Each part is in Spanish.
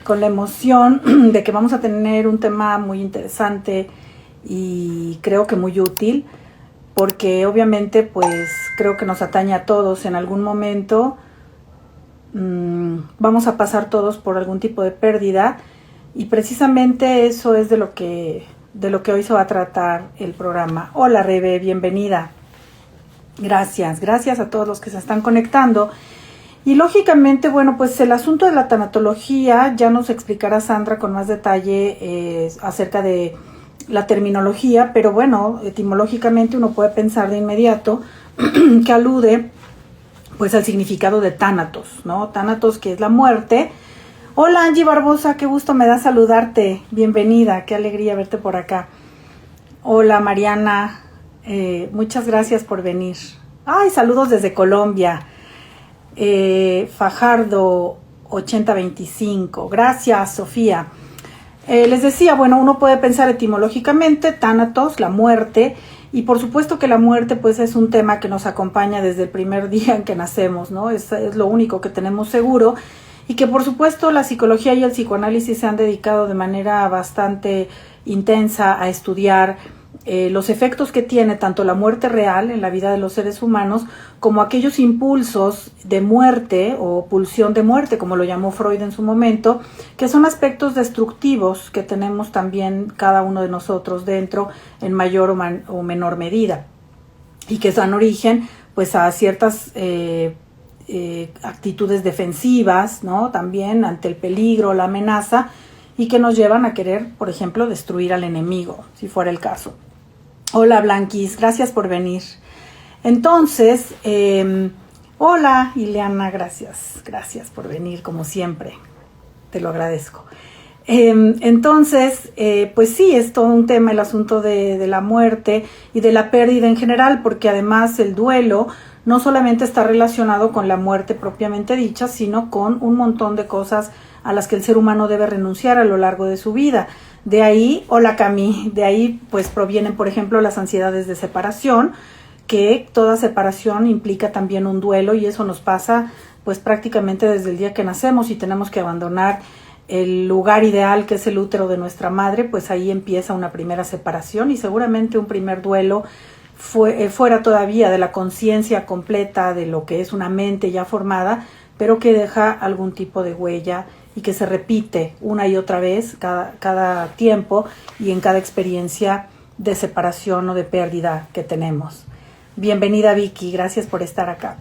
con la emoción de que vamos a tener un tema muy interesante y creo que muy útil, porque obviamente pues creo que nos atañe a todos en algún momento. Vamos a pasar todos por algún tipo de pérdida y precisamente eso es de lo que hoy se va a tratar el programa. Hola Rebe, bienvenida. Gracias a todos los que se están conectando. Y lógicamente, bueno, pues el asunto de la tanatología ya nos explicará Sandra con más detalle acerca de la terminología, pero bueno, etimológicamente uno puede pensar de inmediato que alude pues al significado de tánatos, ¿no? Tánatos, que es la muerte. Hola Angie Barbosa, qué gusto me da saludarte, bienvenida, qué alegría verte por acá. Hola Mariana, muchas gracias por venir. Ay, saludos desde Colombia. Fajardo 8025, gracias Sofía. Les decía, bueno, uno puede pensar etimológicamente, tánatos, la muerte, y por supuesto que la muerte pues es un tema que nos acompaña desde el primer día en que nacemos, ¿no? Es lo único que tenemos seguro, y que por supuesto la psicología y el psicoanálisis se han dedicado de manera bastante intensa a estudiar los efectos que tiene tanto la muerte real en la vida de los seres humanos como aquellos impulsos de muerte o pulsión de muerte, como lo llamó Freud en su momento, que son aspectos destructivos que tenemos también cada uno de nosotros dentro en mayor o menor medida y que dan origen pues a ciertas actitudes defensivas, ¿no? También ante el peligro, la amenaza, y que nos llevan a querer, por ejemplo, destruir al enemigo, si fuera el caso. Hola Blanquis, gracias por venir. Entonces, hola Ileana, gracias por venir como siempre, te lo agradezco. Entonces, pues sí, es todo un tema el asunto de la muerte y de la pérdida en general, porque además el duelo no solamente está relacionado con la muerte propiamente dicha, sino con un montón de cosas a las que el ser humano debe renunciar a lo largo de su vida. De ahí, hola Cami, de ahí pues provienen, por ejemplo, las ansiedades de separación, que toda separación implica también un duelo, y eso nos pasa pues prácticamente desde el día que nacemos y tenemos que abandonar el lugar ideal que es el útero de nuestra madre, pues ahí empieza una primera separación y seguramente un primer duelo fuera todavía de la conciencia completa de lo que es una mente ya formada, pero que deja algún tipo de huella y que se repite una y otra vez cada tiempo y en cada experiencia de separación o de pérdida que tenemos. Bienvenida Vicky, gracias por estar acá.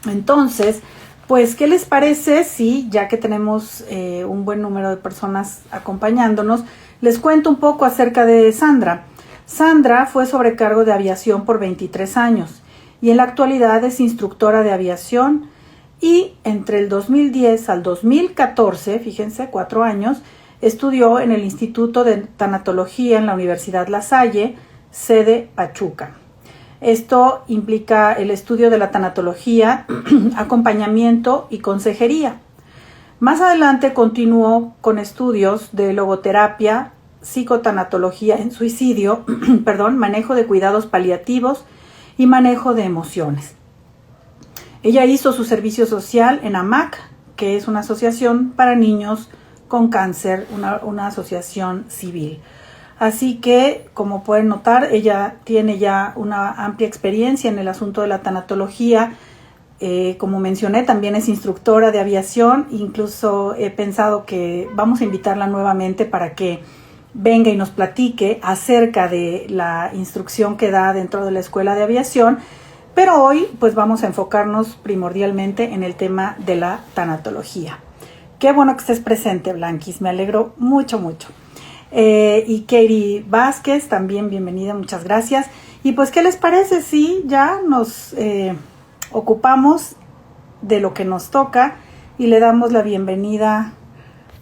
Entonces, pues, ¿qué les parece si, ya que tenemos un buen número de personas acompañándonos, les cuento un poco acerca de Sandra? Sandra fue sobrecargo de aviación por 23 años y en la actualidad es instructora de aviación, y entre el 2010 al 2014, fíjense, 4 años, estudió en el Instituto de Tanatología en la Universidad La Salle, sede Pachuca. Esto implica el estudio de la tanatología, acompañamiento y consejería. Más adelante continuó con estudios de logoterapia, psicotanatología en suicidio, manejo de cuidados paliativos y manejo de emociones. Ella hizo su servicio social en AMAC, que es una asociación para niños con cáncer, una asociación civil. Así que, como pueden notar, ella tiene ya una amplia experiencia en el asunto de la tanatología. Como mencioné, también es instructora de aviación. Incluso he pensado que vamos a invitarla nuevamente para que venga y nos platique acerca de la instrucción que da dentro de la escuela de aviación. Pero hoy pues vamos a enfocarnos primordialmente en el tema de la tanatología. Qué bueno que estés presente, Blanquis, me alegro mucho. Y Katie Vázquez, también bienvenida, muchas gracias. Y pues, ¿qué les parece si ya nos ocupamos de lo que nos toca y le damos la bienvenida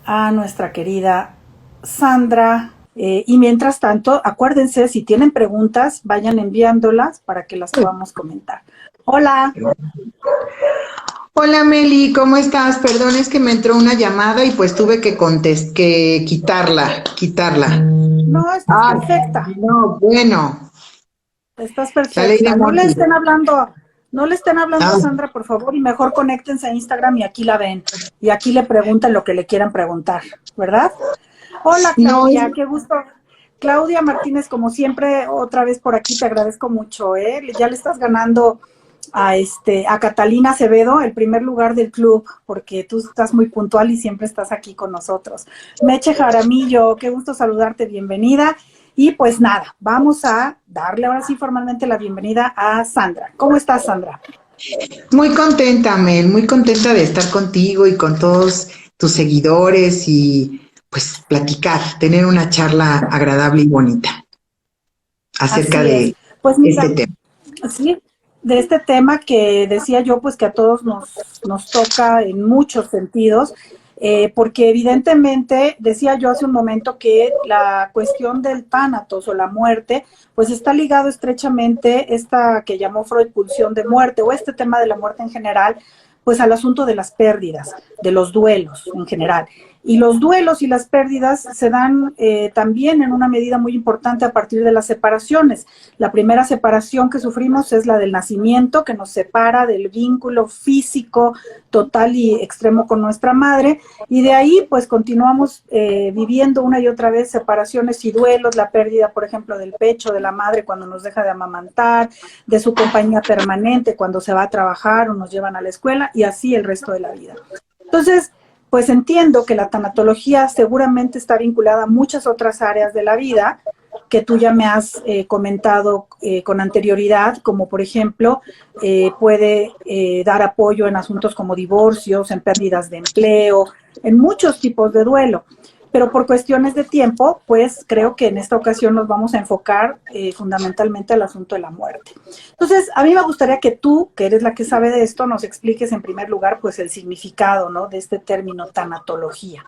a nuestra querida Sandra? Y mientras tanto, acuérdense, si tienen preguntas, vayan enviándolas para que las podamos comentar. Hola. Hola Meli, ¿cómo estás? Perdón, es que me entró una llamada y pues tuve que quitarla. No, estás perfecta. No, bueno. Estás perfecta. No le estén hablando No le estén hablando a Ah, Sandra, por favor, y mejor conéctense a Instagram y aquí la ven. Y aquí le preguntan lo que le quieran preguntar, ¿verdad? Hola no, Claudia, qué gusto. Claudia Martínez, como siempre, otra vez por aquí, te agradezco mucho, ¿eh? Ya le estás ganando a Catalina Acevedo el primer lugar del club, porque tú estás muy puntual y siempre estás aquí con nosotros. Meche Jaramillo, qué gusto saludarte, bienvenida. Y pues nada, vamos a darle ahora sí formalmente la bienvenida a Sandra. ¿Cómo estás, Sandra? muy contenta, Mel, muy contenta de estar contigo y con todos tus seguidores y pues platicar, tener una charla agradable y bonita acerca Así es. de Pues este mira, tema. sí, de este tema que decía yo, pues que a todos nos toca en muchos sentidos, porque evidentemente, decía yo hace un momento que la cuestión del tánatos o la muerte, pues está ligado estrechamente esta que llamó Freud pulsión de muerte o este tema de la muerte en general, pues al asunto de las pérdidas, de los duelos en general. Y los duelos y las pérdidas se dan también en una medida muy importante a partir de las separaciones. La primera separación que sufrimos es la del nacimiento, que nos separa del vínculo físico total y extremo con nuestra madre, y de ahí pues continuamos viviendo una y otra vez separaciones y duelos, la pérdida, por ejemplo, del pecho de la madre cuando nos deja de amamantar, de su compañía permanente cuando se va a trabajar o nos llevan a la escuela, y así el resto de la vida. Entonces, pues entiendo que la tanatología seguramente está vinculada a muchas otras áreas de la vida que tú ya me has comentado con anterioridad, como por ejemplo puede dar apoyo en asuntos como divorcios, en pérdidas de empleo, en muchos tipos de duelo. Pero por cuestiones de tiempo, pues creo que en esta ocasión nos vamos a enfocar fundamentalmente al asunto de la muerte. Entonces, a mí me gustaría que tú, que eres la que sabe de esto, nos expliques en primer lugar, pues el significado, ¿no?, de este término tanatología.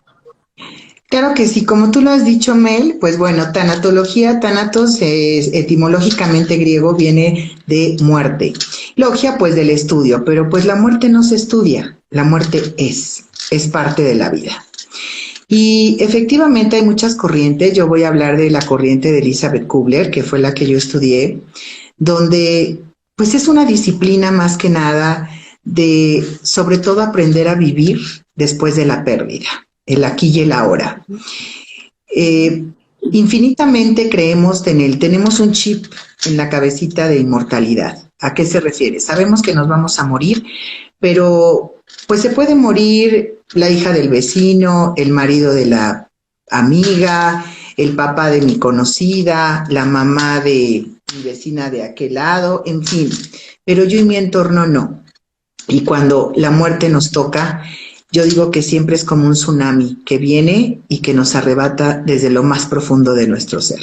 Claro que sí, como tú lo has dicho, Mel, pues bueno, tanatología, tanatos es etimológicamente griego, viene de muerte. Logia, pues del estudio, pero pues la muerte no se estudia, la muerte es parte de la vida. Y efectivamente hay muchas corrientes, yo voy a hablar de la corriente de Elizabeth Kubler, que fue la que yo estudié, donde pues es una disciplina más que nada de sobre todo aprender a vivir después de la pérdida, el aquí y el ahora. Eh, Infinitamente creemos en él, tenemos un chip en la cabecita de inmortalidad. ¿A qué se refiere? Sabemos que nos vamos a morir, pero pues se puede morir la hija del vecino, el marido de la amiga, el papá de mi conocida, la mamá de mi vecina de aquel lado, en fin, pero yo y mi entorno no. Y cuando la muerte nos toca, yo digo que siempre es como un tsunami que viene y que nos arrebata desde lo más profundo de nuestro ser,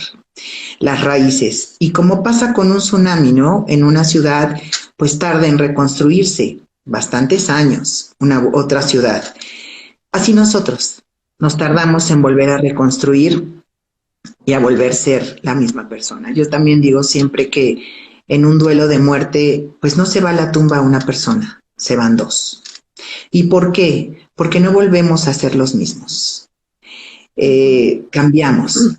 las raíces. Y como pasa con un tsunami, ¿no? En una ciudad, pues tarda en reconstruirse bastantes años, una otra ciudad. Así nosotros nos tardamos en volver a reconstruir y a volver a ser la misma persona. Yo también digo siempre que en un duelo de muerte, pues no se va a la tumba una persona, se van dos. ¿Y por qué? Porque no volvemos a ser los mismos. Cambiamos.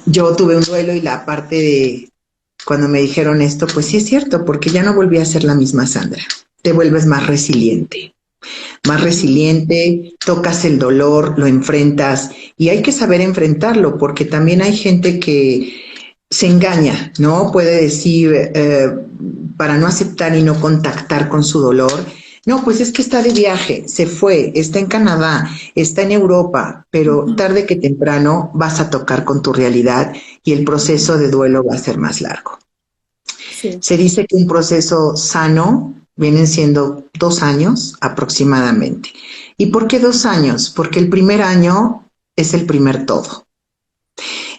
Yo tuve un duelo y la parte de cuando me dijeron esto, pues sí es cierto, porque ya no volví a ser la misma Sandra. Te vuelves más resiliente, tocas el dolor, lo enfrentas y hay que saber enfrentarlo porque también hay gente que se engaña, ¿no? Puede decir, para no aceptar y no contactar con su dolor, no, pues es que está de viaje, se fue, está en Canadá, está en Europa, pero tarde que temprano vas a tocar con tu realidad y el proceso de duelo va a ser más largo. Sí. Se dice que un proceso sano vienen siendo 2 años aproximadamente. ¿Y por qué 2 años? Porque el primer año es el primer todo.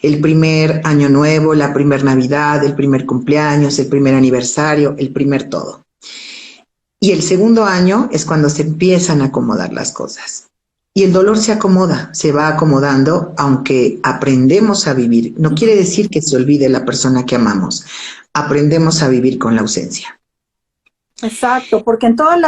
El primer año nuevo, la primer Navidad, el primer cumpleaños, el primer aniversario, el primer todo. Y el segundo año es cuando se empiezan a acomodar las cosas. Y el dolor se acomoda, se va acomodando, aunque aprendemos a vivir. No quiere decir que se olvide la persona que amamos. Aprendemos a vivir con la ausencia. Exacto, porque en todas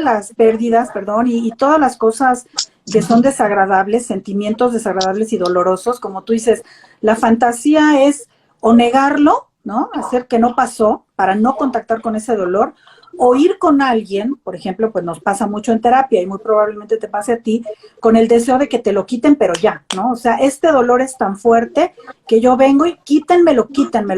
las pérdidas, perdón, y todas las cosas que son desagradables, sentimientos desagradables y dolorosos, como tú dices, la fantasía es o negarlo, ¿no? Hacer que no pasó, para no contactar con ese dolor, o ir con alguien, por ejemplo, pues nos pasa mucho en terapia y muy probablemente te pase a ti, con el deseo de que te lo quiten, pero ya, ¿no? O sea, este dolor es tan fuerte que yo vengo y quítenmelo,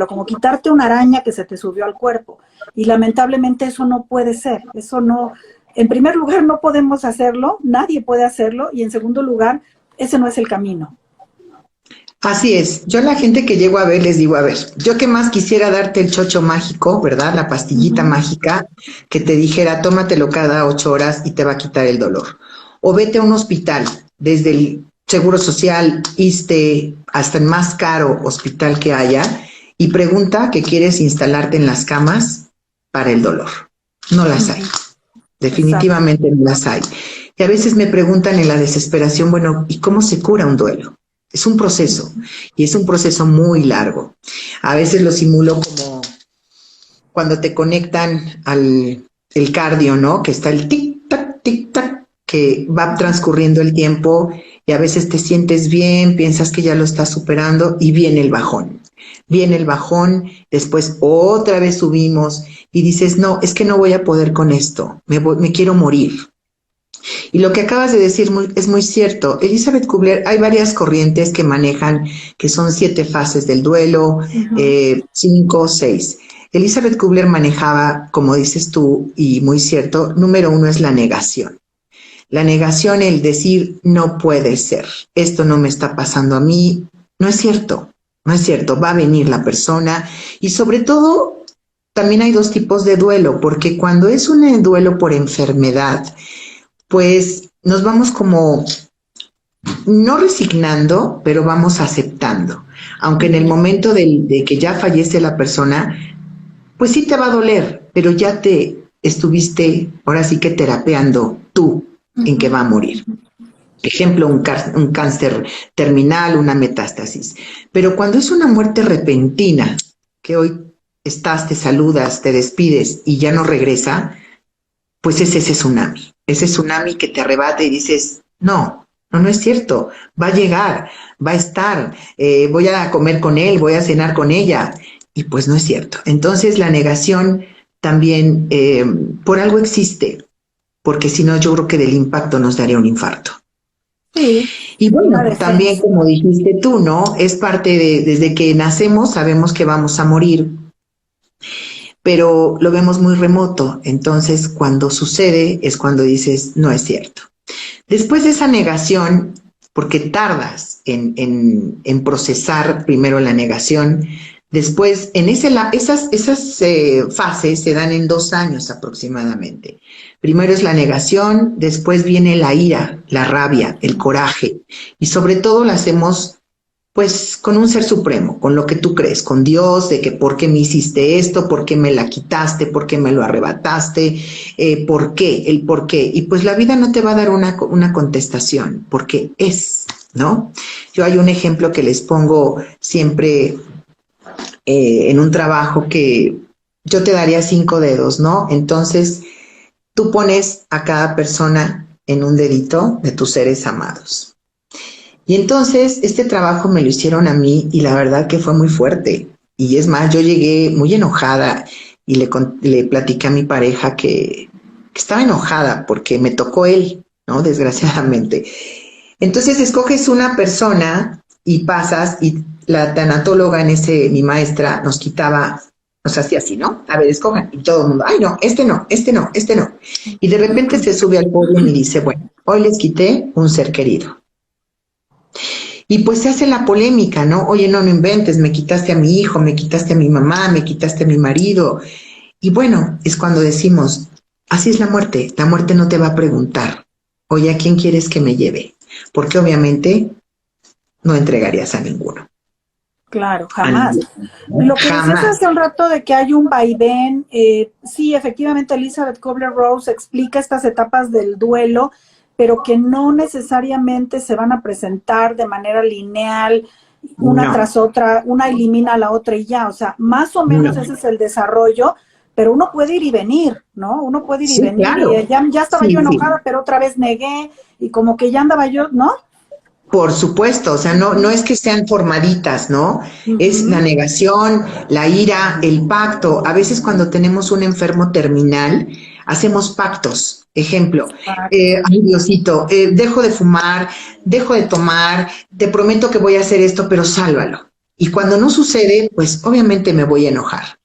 como quitarte una araña que se te subió al cuerpo. Y lamentablemente eso no puede ser, eso no, en primer lugar no podemos hacerlo, nadie puede hacerlo, y en segundo lugar, ese no es el camino. Así es, yo a la gente que llego a ver les digo, a ver, yo que más quisiera darte el chocho mágico, ¿verdad? La pastillita mágica que te dijera, tómatelo cada 8 horas y te va a quitar el dolor. O vete a un hospital, desde el Seguro Social, ISSSTE, hasta el más caro hospital que haya, y pregunta que quieres instalarte en las camas para el dolor. No las hay, definitivamente no las hay. Y a veces me preguntan en la desesperación, bueno, ¿y cómo se cura un duelo? Es un proceso, y es un proceso muy largo. A veces lo simulo como cuando te conectan al el cardio, ¿no? Que está el tic-tac, que va transcurriendo el tiempo y a veces te sientes bien, piensas que ya lo estás superando y viene el bajón. Viene el bajón, después otra vez subimos y dices, no, es que no voy a poder con esto, me quiero morir. Y lo que acabas de decir es muy cierto. Elizabeth Kubler, hay varias corrientes que manejan, que son 7 fases del duelo, 5 o 6. Elizabeth Kubler manejaba, como dices tú, y muy cierto, número 1 es la negación. La negación, el decir, no puede ser, esto no me está pasando a mí, no es cierto, no es cierto, va a venir la persona. Y sobre todo, también hay 2 tipos de duelo, porque cuando es un duelo por enfermedad, pues nos vamos como no resignando, pero vamos aceptando. Aunque en el momento de que ya fallece la persona, pues sí te va a doler, pero ya te estuviste ahora sí que terapeando tú en que va a morir. Ejemplo, un cáncer terminal, una metástasis. Pero cuando es una muerte repentina, que hoy estás, te saludas, te despides y ya no regresa, pues es ese tsunami que te arrebata y dices, no es cierto, va a llegar, va a estar, voy a comer con él, voy a cenar con ella, y pues no es cierto. Entonces la negación también por algo existe, porque si no yo creo que del impacto nos daría un infarto. Sí. Y bueno, también como dijiste tú, ¿no? Es parte desde que nacemos sabemos que vamos a morir, pero lo vemos muy remoto, entonces cuando sucede es cuando dices, no es cierto. Después de esa negación, porque tardas en procesar primero la negación, después en esas fases se dan en 2 años aproximadamente. Primero es la negación, después viene la ira, la rabia, el coraje, y sobre todo la hacemos pues con un ser supremo, con lo que tú crees, con Dios, de que por qué me hiciste esto, por qué me la quitaste, por qué me lo arrebataste, por qué, el por qué. Y pues la vida no te va a dar una contestación, porque es, ¿no? Yo hay un ejemplo que les pongo siempre en un trabajo que yo te daría 5 dedos, ¿no? Entonces, tú pones a cada persona en un dedito de tus seres amados. Y entonces este trabajo me lo hicieron a mí y la verdad que fue muy fuerte. Y es más, yo llegué muy enojada y le platiqué a mi pareja que estaba enojada porque me tocó él, ¿no? Desgraciadamente. Entonces escoges una persona y pasas y la tanatóloga mi maestra, nos hacía así, ¿no? A ver, escojan. Y todo el mundo, ay, no, este no, este no, este no. Y de repente se sube al podio y dice, bueno, hoy les quité un ser querido. Y pues se hace la polémica, ¿no? Oye, no inventes, me quitaste a mi hijo, me quitaste a mi mamá, me quitaste a mi marido. Y bueno, es cuando decimos, así es la muerte no te va a preguntar, oye, ¿a quién quieres que me lleve? Porque obviamente no entregarías a ninguno. Claro, jamás. Lo que decías hace un rato de que hay un vaivén, sí, efectivamente Elizabeth Kubler-Ross explica estas etapas del duelo, pero que no necesariamente se van a presentar de manera lineal, una tras otra, una elimina a la otra y ya, o sea, más o menos ese es el desarrollo, pero uno puede ir y venir, ¿no? Uno puede ir y venir, claro. Y ya estaba yo enojada, pero otra vez negué, y como que ya andaba yo, ¿no? Por supuesto, o sea, no es que sean formaditas, ¿no? Es la negación, la ira, el pacto. A veces cuando tenemos un enfermo terminal, hacemos pactos. Ejemplo, ay Diosito, dejo de fumar, dejo de tomar, te prometo que voy a hacer esto, pero sálvalo. Y cuando no sucede, pues obviamente me voy a enojar.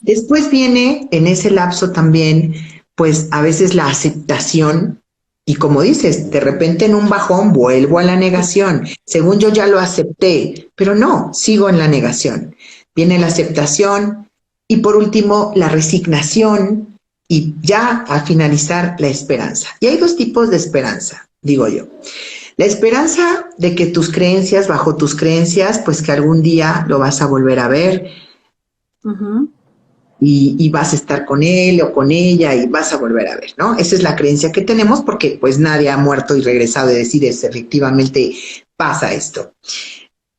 Después viene en ese lapso también, pues a veces la aceptación. Y como dices, de repente en un bajón vuelvo a la negación. Según yo ya lo acepté, pero no, sigo en la negación. Viene la aceptación y por último la resignación y ya a finalizar la esperanza. Y hay dos tipos de esperanza, digo yo. La esperanza de que tus creencias, bajo tus creencias, pues que algún día lo vas a volver a ver. Y vas a estar con él o con ella y vas a volver a ver, ¿no? Esa es la creencia que tenemos porque pues nadie ha muerto y regresado de decir es, efectivamente pasa esto.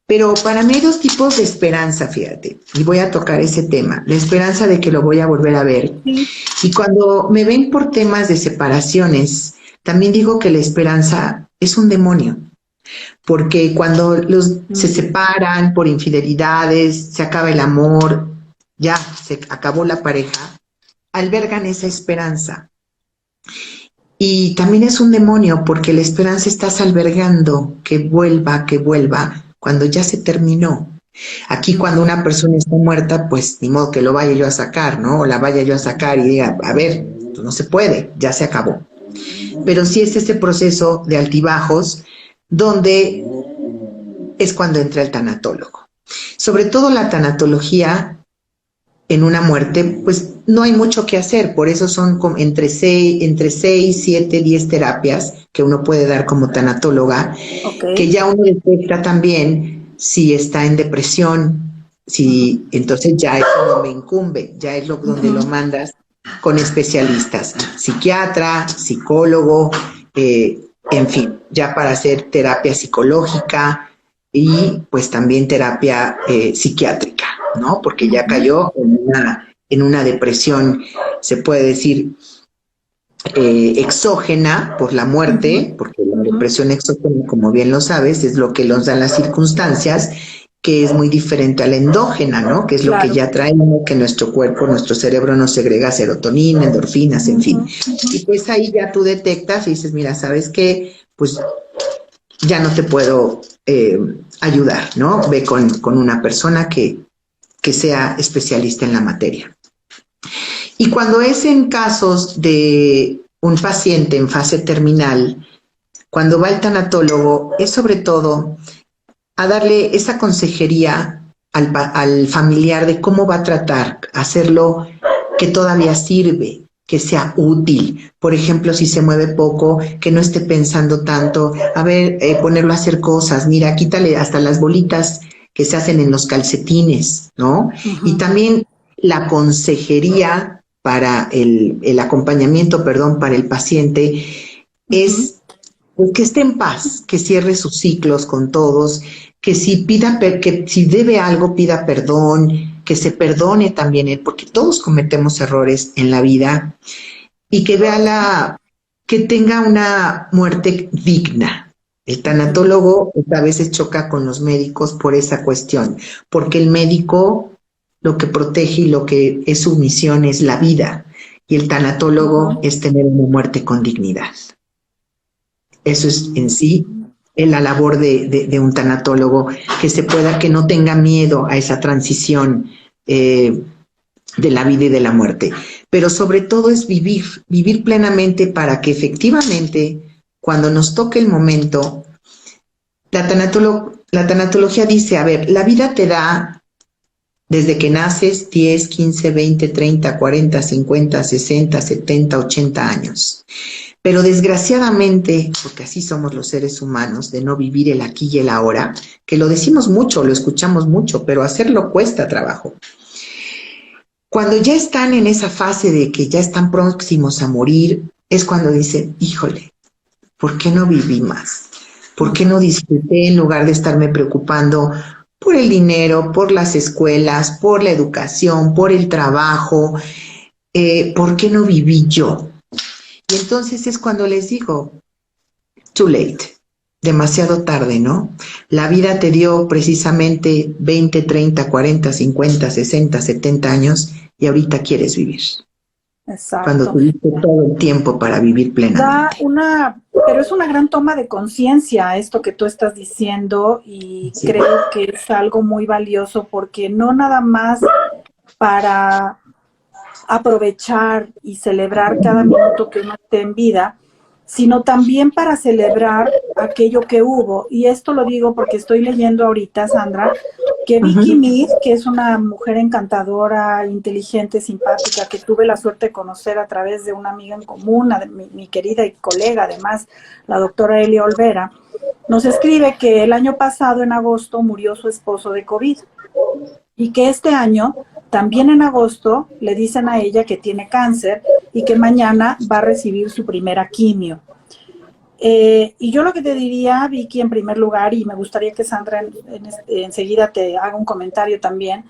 Pero para mí hay dos tipos de esperanza, fíjate, y voy a tocar ese tema, la esperanza de que lo voy a volver a ver. Y cuando me ven por temas de separaciones, también digo que la esperanza es un demonio. Porque cuando se separan por infidelidades, se acaba el amor, ya se acabó la pareja, albergan esa esperanza. Y también es un demonio porque la esperanza estás albergando que vuelva, cuando ya se terminó. Aquí cuando una persona está muerta, pues ni modo que lo vaya yo a sacar, ¿no? O la vaya yo a sacar y diga, a ver, pues no se puede, ya se acabó. Pero sí es ese proceso de altibajos donde es cuando entra el tanatólogo. Sobre todo la tanatología en una muerte, pues no hay mucho que hacer, por eso son entre 6, 7, 10 terapias que uno puede dar como tanatóloga, que ya uno detecta también si está en depresión, si entonces ya es como me incumbe, ya es donde lo mandas con especialistas, psiquiatra, psicólogo, en fin, ya para hacer terapia psicológica y pues también terapia psiquiátrica, ¿no? Porque ya cayó en una depresión, se puede decir, exógena por la muerte, porque la depresión exógena, como bien lo sabes, es lo que nos dan las circunstancias, que es muy diferente a la endógena, ¿no? Que es lo que ya traemos, que nuestro cuerpo, nuestro cerebro nos segrega serotonina, endorfinas, en fin. Y pues ahí ya tú detectas y dices, mira, ¿sabes qué? Pues ya no te puedo ayudar, ¿no? Ve con una persona que sea especialista en la materia. Y cuando es en casos de un paciente en fase terminal, cuando va el tanatólogo, es sobre todo a darle esa consejería al familiar de cómo va a tratar, hacerlo que todavía sirve, que sea útil. Por ejemplo, si se mueve poco, que no esté pensando tanto, a ver, ponerlo a hacer cosas, mira, quítale hasta las bolitas que se hacen en los calcetines, ¿no? Y también la consejería para el acompañamiento, para el paciente, es pues, que esté en paz, que cierre sus ciclos con todos, que si debe algo, pida perdón, que se perdone también él, porque todos cometemos errores en la vida, y que que tenga una muerte digna. El tanatólogo a veces choca con los médicos por esa cuestión, porque el médico lo que protege y lo que es su misión es la vida, y el tanatólogo es tener una muerte con dignidad. Eso es en sí la labor de un tanatólogo, que no tenga miedo a esa transición de la vida y de la muerte. Pero sobre todo es vivir plenamente para que efectivamente, cuando nos toque el momento, la tanatología dice, a ver, la vida te da desde que naces 10, 15, 20, 30, 40, 50, 60, 70, 80 años. Pero desgraciadamente, porque así somos los seres humanos, de no vivir el aquí y el ahora, que lo decimos mucho, lo escuchamos mucho, pero hacerlo cuesta trabajo. Cuando ya están en esa fase de que ya están próximos a morir, es cuando dicen, híjole, ¿por qué no viví más? ¿Por qué no disfruté en lugar de estarme preocupando por el dinero, por las escuelas, por la educación, por el trabajo? ¿Por qué no viví yo? Y entonces es cuando les digo, too late, demasiado tarde, ¿no? La vida te dio precisamente 20, 30, 40, 50, 60, 70 años y ahorita quieres vivir, cuando Exacto. tuviste todo el tiempo para vivir Da plenamente. una, pero es una gran toma de conciencia esto que tú estás diciendo y Sí. creo que es algo muy valioso porque no nada más para aprovechar y celebrar cada minuto que uno esté en vida, sino también para celebrar aquello que hubo. Y esto lo digo porque estoy leyendo ahorita, Sandra, que Vicky Ujú. Mead, que es una mujer encantadora, inteligente, simpática, que tuve la suerte de conocer a través de una amiga en común, mi querida y colega, además, la doctora Elia Olvera, nos escribe que el año pasado, en agosto, murió su esposo de COVID y que este año, también en agosto, le dicen a ella que tiene cáncer y que mañana va a recibir su primera quimio. Y yo lo que te diría, Vicky, en primer lugar, y me gustaría que Sandra enseguida te haga un comentario también,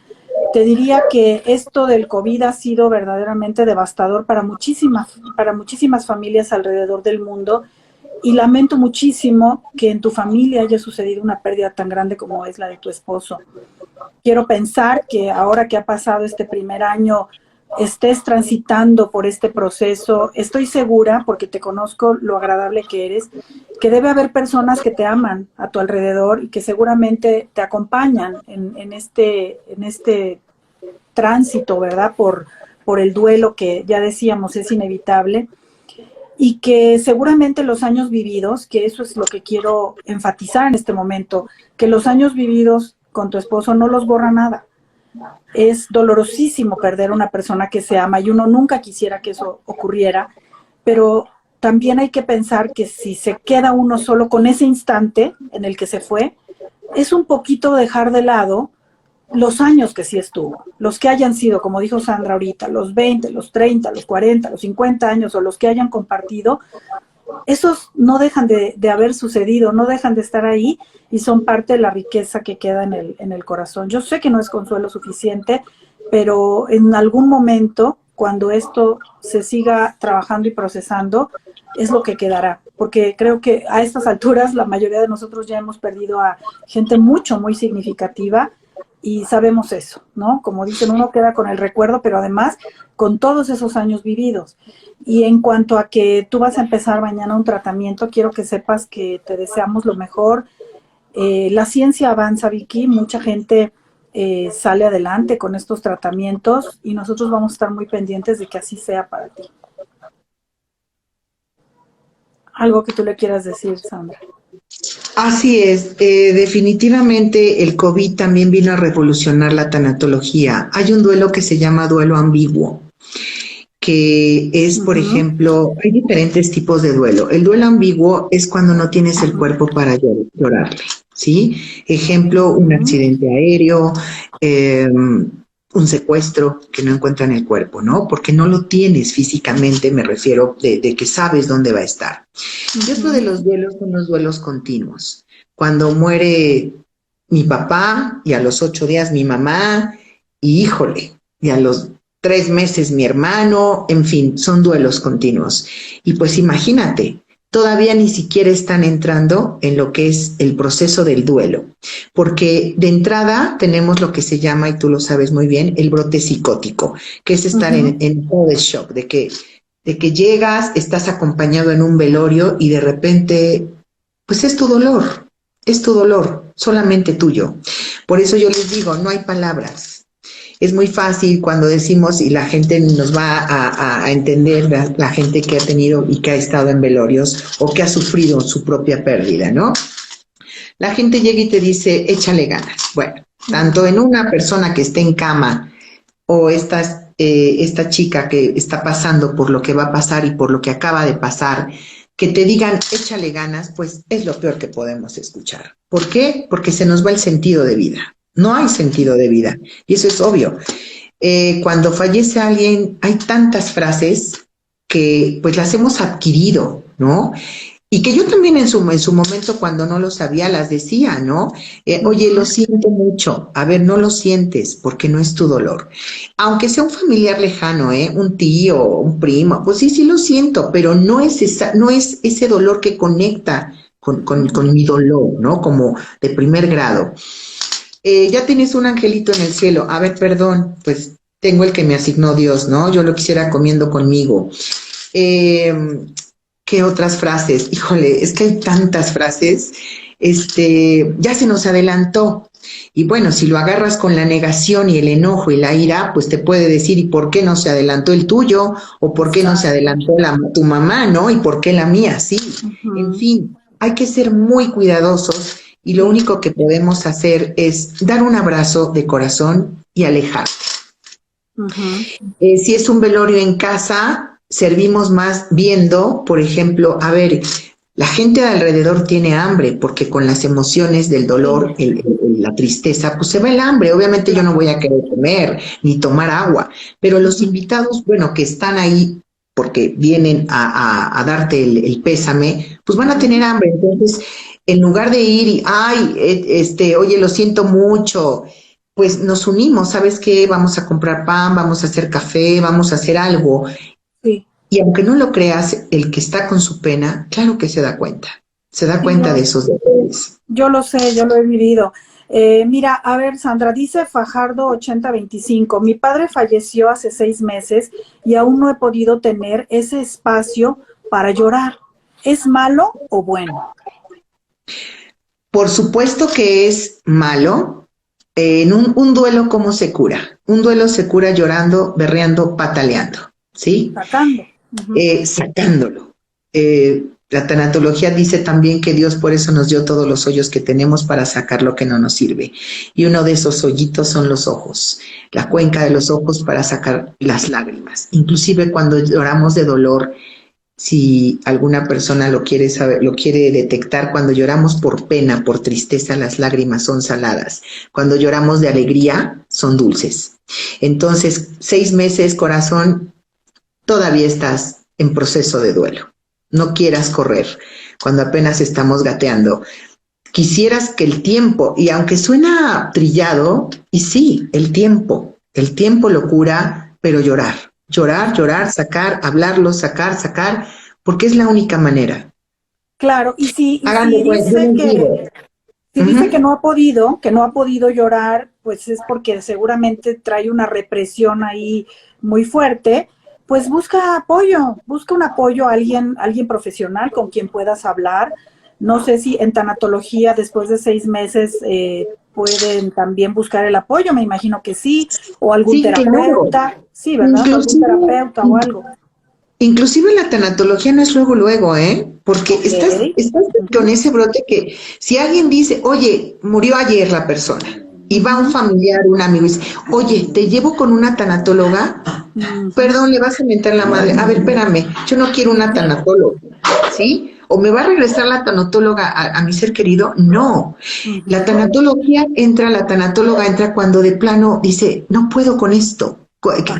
te diría que esto del COVID ha sido verdaderamente devastador para muchísimas familias alrededor del mundo y lamento muchísimo que en tu familia haya sucedido una pérdida tan grande como es la de tu esposo. Quiero pensar que ahora que ha pasado este primer año, estés transitando por este proceso. Estoy segura, porque te conozco lo agradable que eres, que debe haber personas que te aman a tu alrededor y que seguramente te acompañan en este tránsito, ¿verdad? Por el duelo que ya decíamos es inevitable y que seguramente los años vividos, que eso es lo que quiero enfatizar en este momento, que los años vividos con tu esposo no los borra nada. Es dolorosísimo perder a una persona que se ama y uno nunca quisiera que eso ocurriera, pero también hay que pensar que si se queda uno solo con ese instante en el que se fue, es un poquito dejar de lado los años que sí estuvo, los que hayan sido, como dijo Sandra ahorita, los 20, los 30, los 40, los 50 años o los que hayan compartido, esos no dejan de haber sucedido, no dejan de estar ahí y son parte de la riqueza que queda en el corazón. Yo sé que no es consuelo suficiente, pero en algún momento, cuando esto se siga trabajando y procesando, es lo que quedará, porque creo que a estas alturas la mayoría de nosotros ya hemos perdido a gente mucho, muy significativa y sabemos eso, ¿no? Como dicen, uno queda con el recuerdo, pero además con todos esos años vividos. Y en cuanto a que tú vas a empezar mañana un tratamiento, quiero que sepas que te deseamos lo mejor. La ciencia avanza, Vicky, mucha gente sale adelante con estos tratamientos y nosotros vamos a estar muy pendientes de que así sea para ti. Algo que tú le quieras decir, Sandra. Así es, definitivamente el COVID también vino a revolucionar la tanatología. Hay un duelo que se llama duelo ambiguo, que es, por Ujú, ejemplo, hay diferentes tipos de duelo. El duelo ambiguo es cuando no tienes el ujú, cuerpo para llorarle, ¿sí? Ejemplo, un ujú, accidente aéreo, un secuestro que no encuentran el cuerpo, ¿no? Porque no lo tienes físicamente, me refiero de que sabes dónde va a estar. Y otro de ujú. los duelos son los duelos continuos. Cuando muere mi papá y a los 8 días mi mamá, y híjole, y a los 3 meses mi hermano, en fin, son duelos continuos. Y pues imagínate, todavía ni siquiera están entrando en lo que es el proceso del duelo, porque de entrada tenemos lo que se llama, y tú lo sabes muy bien, el brote psicótico, que es estar Uh-huh. en todo el shock, de que llegas, estás acompañado en un velorio y de repente, pues es tu dolor, solamente tuyo. Por eso yo les digo, no hay palabras. Es muy fácil cuando decimos y la gente nos va a entender, la gente que ha tenido y que ha estado en velorios o que ha sufrido su propia pérdida, ¿no? La gente llega y te dice, échale ganas. Bueno, tanto en una persona que esté en cama o esta chica que está pasando por lo que va a pasar y por lo que acaba de pasar, que te digan, échale ganas, pues es lo peor que podemos escuchar. ¿Por qué? Porque se nos va el sentido de vida. No hay sentido de vida. Y eso es obvio. Cuando fallece alguien, hay tantas frases que pues las hemos adquirido, ¿no? Y que yo también en su momento, cuando no lo sabía, las decía, ¿no? Oye, lo Uh-huh. siento mucho. A ver, no lo sientes porque no es tu dolor. Aunque sea un familiar lejano, ¿eh? Un tío, un primo, pues sí, sí lo siento, pero no es ese dolor que conecta con mi dolor, ¿no? Como de primer grado. Ya tienes un angelito en el cielo. A ver, perdón, pues tengo el que me asignó Dios, ¿no? Yo lo quisiera comiendo conmigo. ¿Qué otras frases? Híjole, es que hay tantas frases. Ya se nos adelantó. Y bueno, si lo agarras con la negación y el enojo y la ira, pues te puede decir, ¿y por qué no se adelantó el tuyo? ¿O por qué no se adelantó tu mamá, no? ¿Y por qué la mía? Sí. En fin, hay que ser muy cuidadosos y lo único que podemos hacer es dar un abrazo de corazón y alejarte. Si es un velorio en casa, servimos más viendo, por ejemplo, a ver, la gente de alrededor tiene hambre porque con las emociones del dolor, la tristeza, pues se va el hambre. Obviamente yo no voy a querer comer ni tomar agua, pero los invitados, bueno, que están ahí porque vienen a darte el pésame, pues van a tener hambre. Entonces, en lugar de ir y, ay, oye, lo siento mucho, pues nos unimos, ¿sabes qué? Vamos a comprar pan, vamos a hacer café, vamos a hacer algo. Sí. Y aunque no lo creas, el que está con su pena, claro que se da cuenta de esos detalles. Yo lo sé, yo lo he vivido. Mira, a ver, Sandra, dice Fajardo 8025, mi padre falleció hace 6 meses y aún no he podido tener ese espacio para llorar. ¿Es malo o bueno? Por supuesto que es malo. En un duelo, ¿cómo se cura? Un duelo se cura llorando, berreando, pataleando, ¿sí? Sacando. Sacándolo. La tanatología dice también que Dios por eso nos dio todos los hoyos que tenemos para sacar lo que no nos sirve. Y uno de esos hoyitos son los ojos, la cuenca de los ojos para sacar las lágrimas. Inclusive cuando lloramos de dolor, si alguna persona lo quiere saber, lo quiere detectar, cuando lloramos por pena, por tristeza, las lágrimas son saladas. Cuando lloramos de alegría, son dulces. Entonces, 6 meses, corazón, todavía estás en proceso de duelo. No quieras correr cuando apenas estamos gateando. Quisieras que el tiempo, y aunque suena trillado, y sí, el tiempo lo cura, pero llorar, sacar, hablarlo, sacar, porque es la única manera. Claro, y si dice que no ha podido llorar, pues es porque seguramente trae una represión ahí muy fuerte. Pues busca un apoyo, alguien profesional con quien puedas hablar. No sé si en tanatología después de 6 meses pueden también buscar el apoyo, me imagino que sí, o algún terapeuta, claro. Sí, ¿verdad? Algún terapeuta o algo. Inclusive la tanatología no es luego, porque estás con ese brote que si alguien dice, oye, murió ayer la persona, y va un familiar, un amigo, y dice, oye, te llevo con una tanatóloga, perdón, le vas a mentar la madre, a ver, espérame, yo no quiero una tanatóloga, ¿sí? ¿O me va a regresar la tanatóloga a mi ser querido? No. La tanatóloga entra cuando de plano dice, no puedo con esto.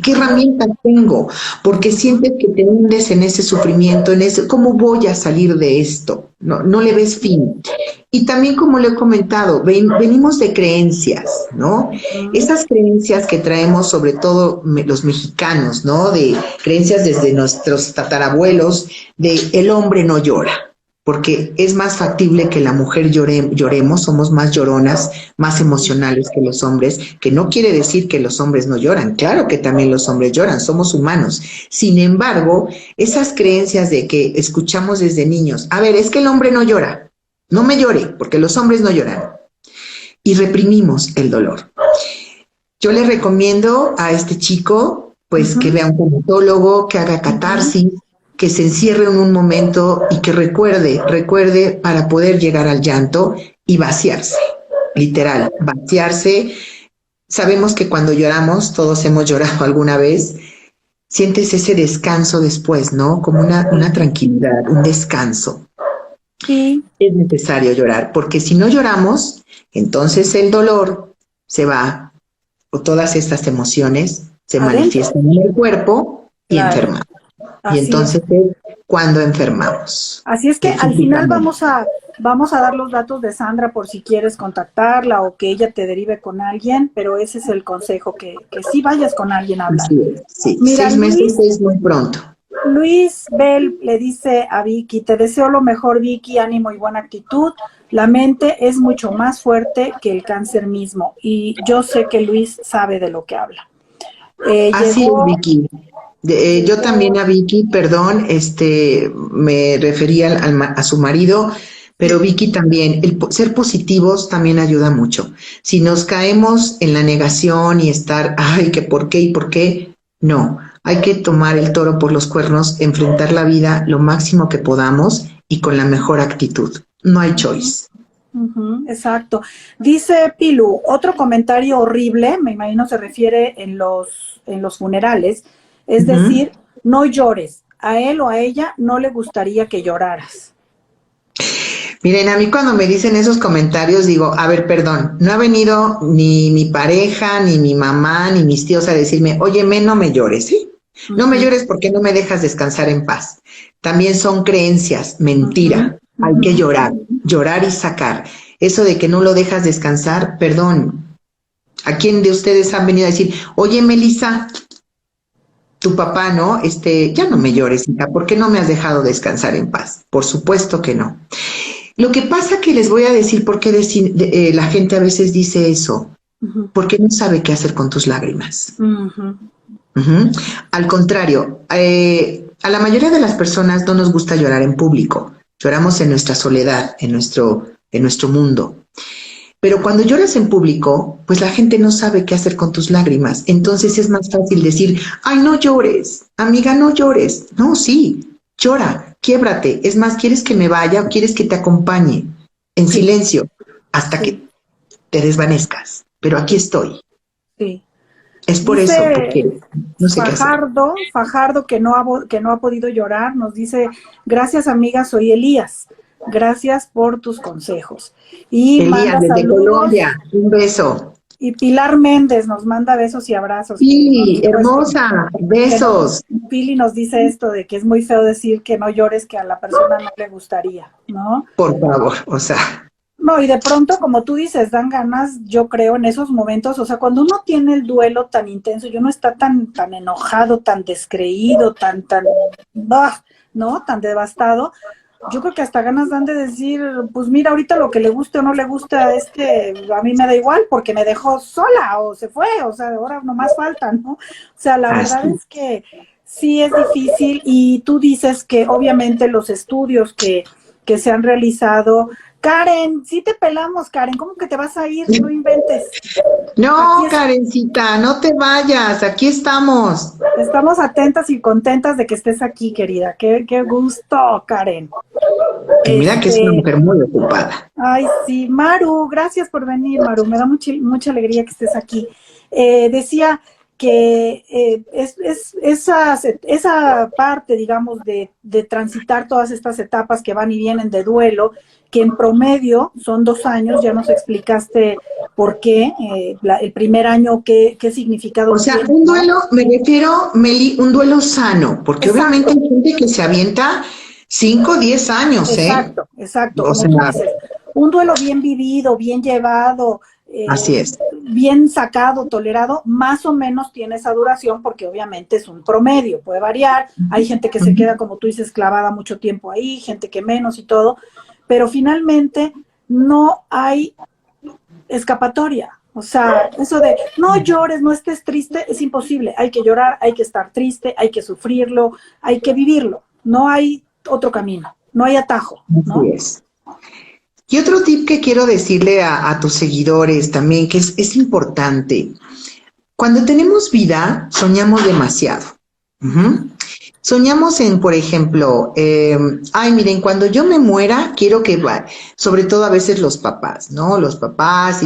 ¿Qué herramientas tengo? Porque sientes que te hundes en ese sufrimiento, ¿cómo voy a salir de esto? No le ves fin. Y también, como le he comentado, venimos de creencias, ¿no? Esas creencias que traemos, sobre todo los mexicanos, ¿no? De creencias desde nuestros tatarabuelos, de el hombre no llora. Porque es más factible que la mujer lloremos, somos más lloronas, más emocionales que los hombres, que no quiere decir que los hombres no lloran, claro que también los hombres lloran, somos humanos. Sin embargo, esas creencias de que escuchamos desde niños, a ver, es que el hombre no llora, no me llore, porque los hombres no lloran, y reprimimos el dolor. Yo le recomiendo a este chico, pues, que vea un tanatólogo, que haga catarsis, que se encierre en un momento y que recuerde para poder llegar al llanto y vaciarse, literal, vaciarse. Sabemos que cuando lloramos, todos hemos llorado alguna vez, sientes ese descanso después, ¿no? Como una tranquilidad, un descanso. Sí. Es necesario llorar, porque si no lloramos, entonces el dolor se va, o todas estas emociones se manifiestan en el cuerpo y enferman. Y entonces es cuando enfermamos. Así es que al final vamos a dar los datos de Sandra por si quieres contactarla o que ella te derive con alguien, pero ese es el consejo, que sí vayas con alguien a hablar. Sí. Mira, 6 meses es muy pronto. Luis Bell le dice a Vicky, te deseo lo mejor, Vicky, ánimo y buena actitud. La mente es mucho más fuerte que el cáncer mismo y yo sé que Luis sabe de lo que habla. Así es, Vicky. Yo también a Vicky, perdón, me refería a su marido, pero Vicky también, ser positivos también ayuda mucho. Si nos caemos en la negación y estar, ay, que por qué y por qué, no. Hay que tomar el toro por los cuernos, enfrentar la vida lo máximo que podamos y con la mejor actitud. No hay choice. Exacto. Dice Pilu, otro comentario horrible, me imagino se refiere en los funerales, es decir, no llores, a él o a ella no le gustaría que lloraras. Miren, a mí cuando me dicen esos comentarios digo, a ver, perdón, no ha venido ni mi pareja, ni mi mamá, ni mis tíos a decirme, óyeme, no me llores, ¿sí? No me llores porque no me dejas descansar en paz. También son creencias, mentira. Hay que llorar, llorar y sacar. Eso de que no lo dejas descansar, perdón. ¿A quién de ustedes han venido a decir, oye, Melissa, tu papá, ¿no? Ya no me llores, hija, ¿por qué no me has dejado descansar en paz? Por supuesto que no. Lo que pasa que les voy a decir por qué la gente a veces dice eso, porque no sabe qué hacer con tus lágrimas. Al contrario, a la mayoría de las personas no nos gusta llorar en público, lloramos en nuestra soledad, en nuestro mundo. Pero cuando lloras en público, pues la gente no sabe qué hacer con tus lágrimas. Entonces es más fácil decir, ay, no llores, amiga, no llores. No, sí, llora, quiébrate. Es más, ¿quieres que me vaya o quieres que te acompañe? En silencio, hasta que te desvanezcas. Pero aquí estoy. Sí. Es por dice, eso, porque no sé Fajardo, que no ha podido llorar, nos dice, gracias amiga, soy Elías. Gracias por tus consejos. Y Elías, desde Colombia, un beso. Y Pilar Méndez nos manda besos y abrazos. Sí, hermosa, besos. Pili nos dice esto de que es muy feo decir que no llores, que a la persona no le gustaría, ¿no? Por favor, o sea. No, y de pronto, como tú dices, dan ganas, yo creo, en esos momentos, o sea, cuando uno tiene el duelo tan intenso y uno está tan enojado, tan descreído, ¿no? Tan devastado, yo creo que hasta ganas dan de decir, pues mira, ahorita lo que le guste o no le gusta a mí me da igual porque me dejó sola o se fue, o sea, ahora nomás falta, ¿no? O sea, la verdad es que sí es difícil y tú dices que obviamente los estudios que se han realizado. Karen, sí te pelamos, Karen, ¿cómo que te vas a ir? No inventes. No, Karencita, no te vayas, aquí estamos. Estamos atentas y contentas de que estés aquí, querida. Qué gusto, Karen. Mira que es una mujer muy ocupada. Ay, sí, Maru, gracias por venir, Maru, me da mucha alegría que estés aquí. Decía que esa parte, digamos, de transitar todas estas etapas que van y vienen de duelo, que en promedio son 2 años, ya nos explicaste por qué, el primer año, qué significado tiene. O sea, tiene, un duelo, ¿no? Me refiero, Meli, un duelo sano, porque exacto, obviamente hay gente que se avienta 5, 10 años, Exacto, como tú dices, un duelo bien vivido, bien llevado, así es, bien sacado, tolerado, más o menos tiene esa duración porque obviamente es un promedio, puede variar, hay gente que se queda, como tú dices, clavada mucho tiempo ahí, gente que menos y todo, pero finalmente no hay escapatoria. O sea, eso de no llores, no estés triste, es imposible. Hay que llorar, hay que estar triste, hay que sufrirlo, hay que vivirlo. No hay otro camino, no hay atajo, ¿no? Así es. Y otro tip que quiero decirle a tus seguidores también, que es importante. Cuando tenemos vida, soñamos demasiado. Soñamos en, por ejemplo, ay, miren, cuando yo me muera, quiero que, sobre todo a veces los papás, ¿no? Los papás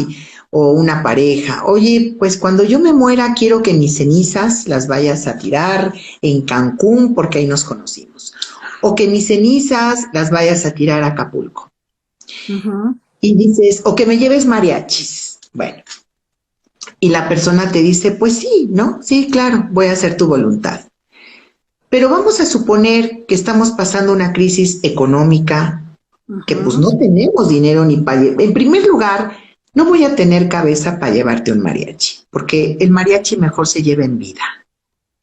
o una pareja. Oye, pues cuando yo me muera, quiero que mis cenizas las vayas a tirar en Cancún, porque ahí nos conocimos. O que mis cenizas las vayas a tirar a Acapulco. Y dices, o que me lleves mariachis. Bueno, y la persona te dice, pues sí, ¿no? Sí, claro, voy a hacer tu voluntad. Pero vamos a suponer que estamos pasando una crisis económica, que pues no tenemos dinero ni para... En primer lugar, no voy a tener cabeza para llevarte un mariachi, porque el mariachi mejor se lleva en vida,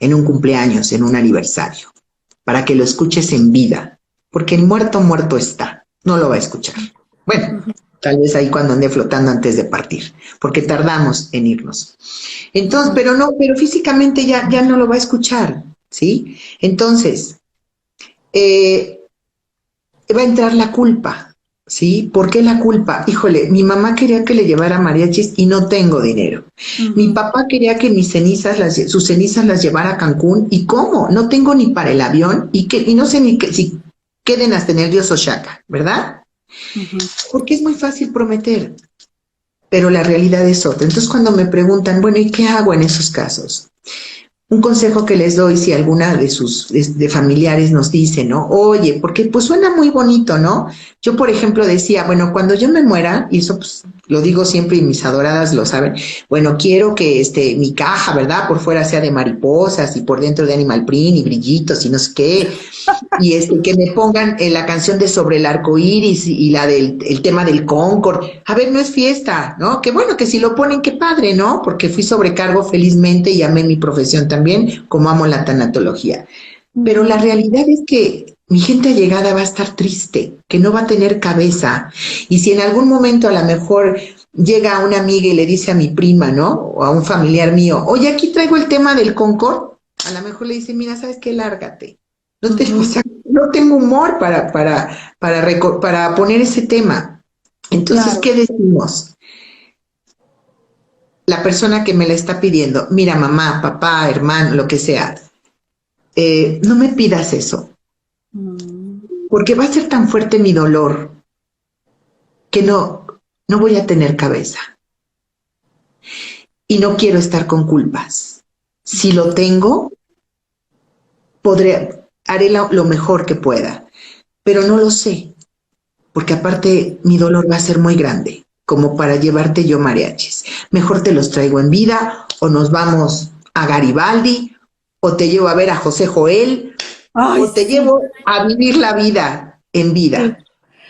en un cumpleaños, en un aniversario. para que lo escuches en vida, porque el muerto, muerto está, no lo va a escuchar. Bueno, tal vez ahí cuando ande flotando antes de partir, porque tardamos en irnos. Entonces, pero físicamente ya no lo va a escuchar, ¿sí? Entonces, va a entrar la culpa, ¿sí? ¿Por qué la culpa? Híjole, mi mamá quería que le llevara mariachis y no tengo dinero. Mi papá quería que sus cenizas las llevara a Cancún, ¿y cómo? No tengo ni para el avión y no sé ni si queden hasta en el río Xochaca, ¿verdad? Porque es muy fácil prometer, pero la realidad es otra. Entonces, cuando me preguntan, bueno, ¿y qué hago en esos casos? Un consejo que les doy si alguna de sus familiares nos dice, ¿no? Oye, porque pues suena muy bonito, ¿no? Yo, por ejemplo, decía, bueno, cuando yo me muera, y eso pues lo digo siempre y mis adoradas lo saben, bueno, quiero que mi caja, ¿verdad? Por fuera sea de mariposas y por dentro de animal print y brillitos y no sé qué, y que me pongan la canción de Sobre el arco iris y la el tema del Concord. A ver, no es fiesta, ¿no? Que bueno, que si lo ponen, qué padre, ¿no? Porque fui sobrecargo felizmente y amé mi profesión también, como amo la tanatología. Pero la realidad es que mi gente allegada va a estar triste, que no va a tener cabeza. Y si en algún momento a lo mejor llega una amiga y le dice a mi prima, ¿no? O a un familiar mío, oye, aquí traigo el tema del Concord, a lo mejor le dice, mira, ¿sabes qué? Lárgate. O sea, no tengo humor para poner ese tema. Entonces, claro. ¿Qué decimos? La persona que me la está pidiendo, mira, mamá, papá, hermano, lo que sea, no me pidas eso, porque va a ser tan fuerte mi dolor que no voy a tener cabeza. Y no quiero estar con culpas. Si lo tengo, haré lo mejor que pueda, pero no lo sé, porque aparte mi dolor va a ser muy grande, como para llevarte yo mariachis. Mejor te los traigo en vida, o nos vamos a Garibaldi, o te llevo a ver a José Joel, o te llevo a vivir la vida en vida,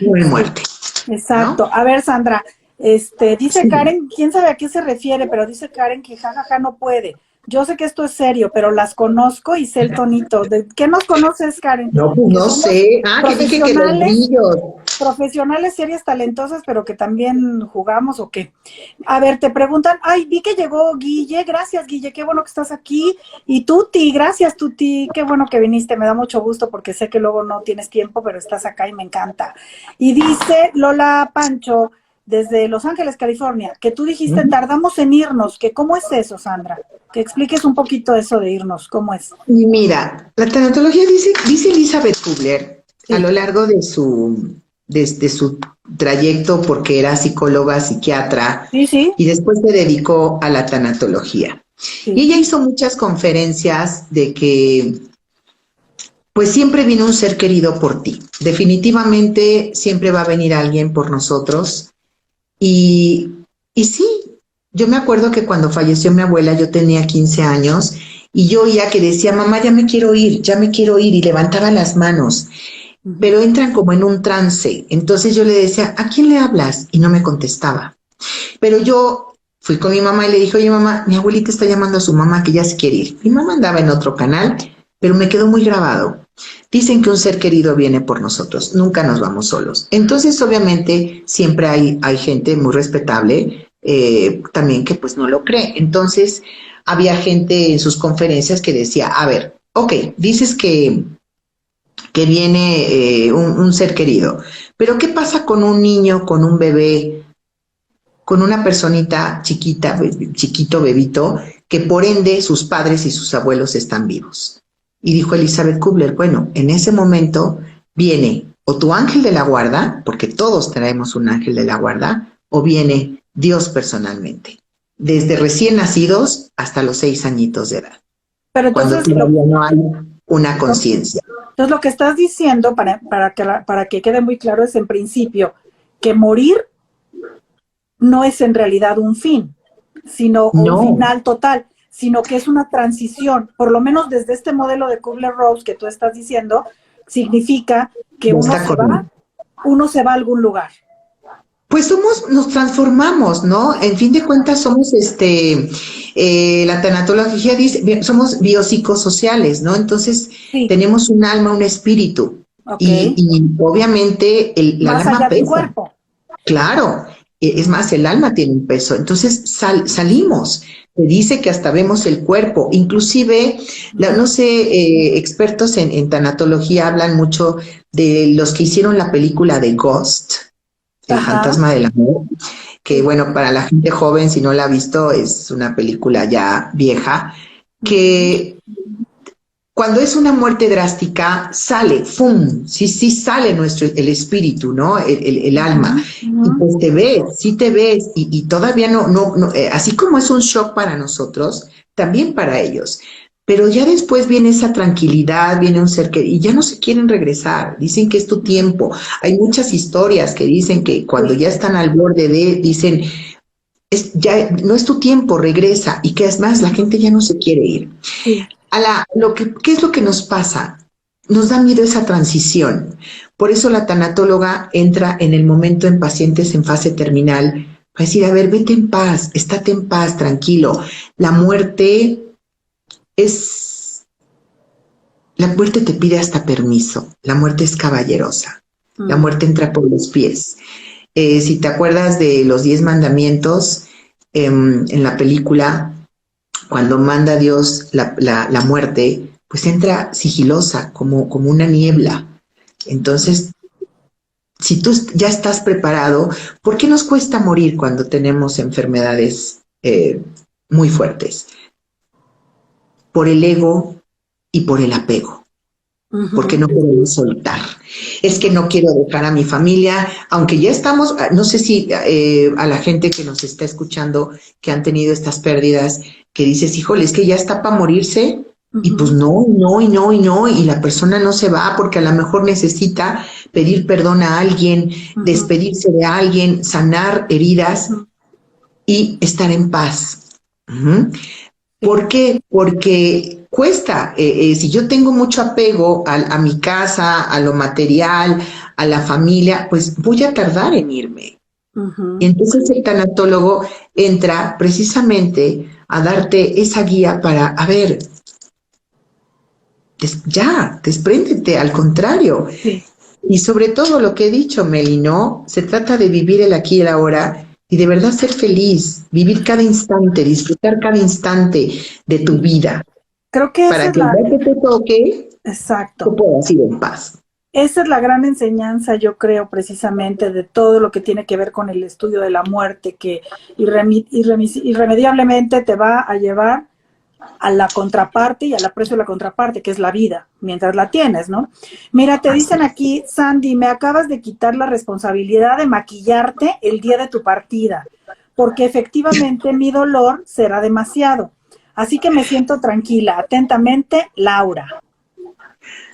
no en muerte. Exacto. ¿No? A ver, Sandra, dice Karen, quién sabe a qué se refiere, pero dice Karen que jajaja no puede. Yo sé que esto es serio, pero las conozco y sé el tonito. ¿De qué nos conoces, Karen? No, pues no sé. Que dije que los brillos. Profesionales, serias, talentosas, pero que también jugamos o qué. A ver, te preguntan, ay, vi que llegó Guille, gracias Guille, qué bueno que estás aquí. Y Tuti, gracias Tuti, qué bueno que viniste, me da mucho gusto porque sé que luego no tienes tiempo, pero estás acá y me encanta. Y dice Lola Pancho, desde Los Ángeles, California, que tú dijiste, tardamos en irnos, que ¿cómo es eso, Sandra? Que expliques un poquito eso de irnos, ¿cómo es? Y mira, la tanatología dice Elizabeth Kubler, a lo largo de su trayecto, porque era psicóloga, psiquiatra, y después se dedicó a la tanatología. Y ella hizo muchas conferencias de que pues siempre vino un ser querido por ti. Definitivamente siempre va a venir alguien por nosotros. Y sí, yo me acuerdo que cuando falleció mi abuela yo tenía 15 años y yo oía que decía, mamá, ya me quiero ir, y levantaba las manos, pero entran como en un trance. Entonces yo le decía, ¿a quién le hablas? Y no me contestaba. Pero yo fui con mi mamá y le dije, oye mamá, mi abuelita está llamando a su mamá que ya se quiere ir. Mi mamá andaba en otro canal, pero me quedó muy grabado. Dicen que un ser querido viene por nosotros, nunca nos vamos solos. Entonces, obviamente, siempre hay gente muy respetable también que pues no lo cree. Entonces, había gente en sus conferencias que decía, a ver, ok, dices que viene un ser querido, pero ¿qué pasa con un niño, con un bebé, con una personita chiquita, chiquito, bebito, que por ende sus padres y sus abuelos están vivos? Y dijo Elizabeth Kubler, bueno, en ese momento viene o tu ángel de la guarda, porque todos traemos un ángel de la guarda, o viene Dios personalmente, desde recién nacidos hasta los 6 añitos de edad, pero entonces, cuando todavía no hay una conciencia. Entonces lo que estás diciendo, para que quede muy claro, es en principio que morir no es en realidad un fin, sino un final total, sino que es una transición, por lo menos desde este modelo de Kubler-Ross que tú estás diciendo, significa que uno se va a algún lugar. Pues nos transformamos, ¿no? En fin de cuentas somos la tanatología dice, somos biopsicosociales, ¿no? Entonces Sí, tenemos un alma, un espíritu, ok. y obviamente el Más alma allá del pesa, cuerpo. claro, es más, el alma tiene un peso, entonces salimos, te dice que hasta vemos el cuerpo, inclusive, no sé, expertos en tanatología hablan mucho de los que hicieron la película de Ghost, el Ajá, fantasma del amor, que sí. bueno, para la gente joven, si no la ha visto, es una película ya vieja, Ujú. que cuando es una muerte drástica, sale, ¡fum! Sí, sí sale el espíritu, ¿no? El Ujú, alma. ujú. Y pues te ves, sí te ves, y todavía no, así como es un shock para nosotros, también para ellos. Pero ya después viene esa tranquilidad, viene un ser que, y ya no se quieren regresar, dicen que es tu tiempo. Hay muchas historias que dicen que cuando Sí, ya están al borde dicen, ya no es tu tiempo, regresa, y que es más, la gente ya no se quiere ir. sí. ¿Qué es lo que nos pasa? Nos da miedo esa transición. Por eso la tanatóloga entra en el momento en pacientes en fase terminal para decir, a ver, vete en paz, estate en paz, tranquilo. La muerte es, la muerte te pide hasta permiso, la muerte es caballerosa, la Mm. muerte entra por los pies. Si te acuerdas de los 10 mandamientos en la película, cuando manda Dios la muerte, pues entra sigilosa, como una niebla. Entonces, si tú ya estás preparado, ¿por qué nos cuesta morir cuando tenemos enfermedades muy fuertes? Por el ego y por el apego, porque Ujú. no podemos soltar. Es que no quiero dejar a mi familia, aunque ya estamos, no sé si a la gente que nos está escuchando, que han tenido estas pérdidas, que dices, híjole, es que ya está para morirse, y pues Ujú. no, no, y no, y no, y la persona no se va porque a lo mejor necesita pedir perdón a alguien, Ujú. despedirse de alguien, sanar heridas Ujú. y estar en paz. Ujú. Sí. ¿Por qué? Porque cuesta. Si yo tengo mucho apego a mi casa, a lo material, a la familia, pues voy a tardar en irme. Y Ujú. entonces el tanatólogo entra precisamente a darte esa guía para, a ver, ya, despréndete, al contrario. Sí. Y sobre todo lo que he dicho, Meli, ¿no? Se trata de vivir el aquí y el ahora y de verdad ser feliz, vivir cada instante, disfrutar cada instante de tu Sí. vida, Creo que esa para es que el la, día que te toque, te exacto. puedas ir en paz. Esa es la gran enseñanza, yo creo, precisamente de todo lo que tiene que ver con el estudio de la muerte, que irremediablemente te va a llevar a la contraparte y al aprecio de la contraparte, que es la vida, mientras la tienes, ¿no? Mira, te Así dicen es. aquí, Sandy, me acabas de quitar la responsabilidad de maquillarte el día de tu partida, porque efectivamente mi dolor será demasiado. Así que me siento tranquila. Atentamente, Laura.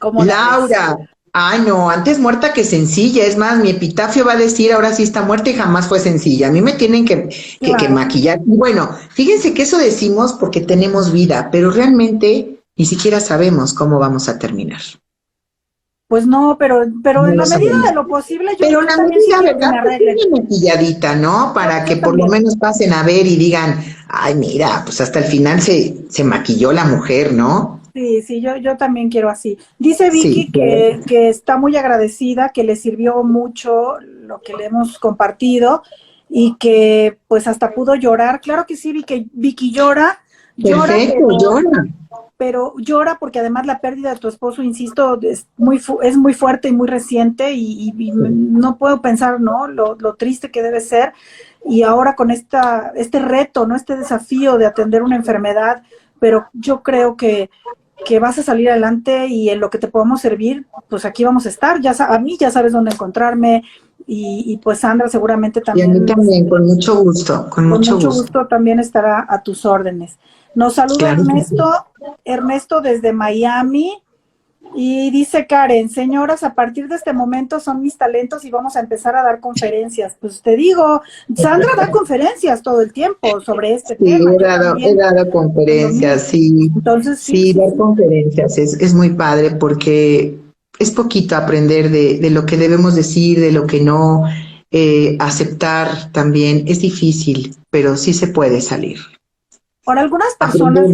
¿Cómo la ves? Laura, ay no, antes muerta que sencilla. Es más, mi epitafio va a decir, ahora sí está muerta y jamás fue sencilla. A mí me tienen que Claro. maquillar. Y bueno, fíjense que eso decimos porque tenemos vida, pero realmente ni siquiera sabemos cómo vamos a terminar. Pues no, pero No en lo la medida sabemos. de lo posible, yo, Pero yo la también sí medida, quiero que ¿verdad? me Pues arreglen. bien maquilladita, ¿no? Para que Yo por lo también. menos pasen a ver y digan, ay, mira, pues hasta el final se maquilló la mujer, ¿no? Sí, sí, yo también quiero así. Dice Sí, Vicky claro. que está muy agradecida, que le sirvió mucho lo que le hemos compartido y que pues hasta pudo llorar. Claro que sí, Vicky llora, llora, Perfecto, llora. pero llora porque además la pérdida de tu esposo, insisto, es muy fuerte y muy reciente y no puedo pensar, ¿no? Lo triste que debe ser. Y ahora con este reto, ¿no? Este desafío de atender una enfermedad, pero yo creo que vas a salir adelante y en lo que te podamos servir, pues aquí vamos a estar. A mí ya sabes dónde encontrarme y pues Sandra seguramente Y a mí también, también, con mucho gusto, con con mucho mucho gusto. gusto, también estará a tus órdenes. Nos saluda Claro que sí. Ernesto desde Miami. Y dice Karen, señoras, a partir de este momento son mis talentos y vamos a empezar a dar conferencias. Pues te digo, Sandra da conferencias todo el tiempo sobre este Sí, tema, yo he también, dado de lo mío. conferencias, sí, Entonces, sí, sí, sí, dar sí. conferencias es muy padre porque es poquito aprender de lo que debemos decir, de lo que no. aceptar también es difícil, pero sí se puede salir. Ahora, algunas personas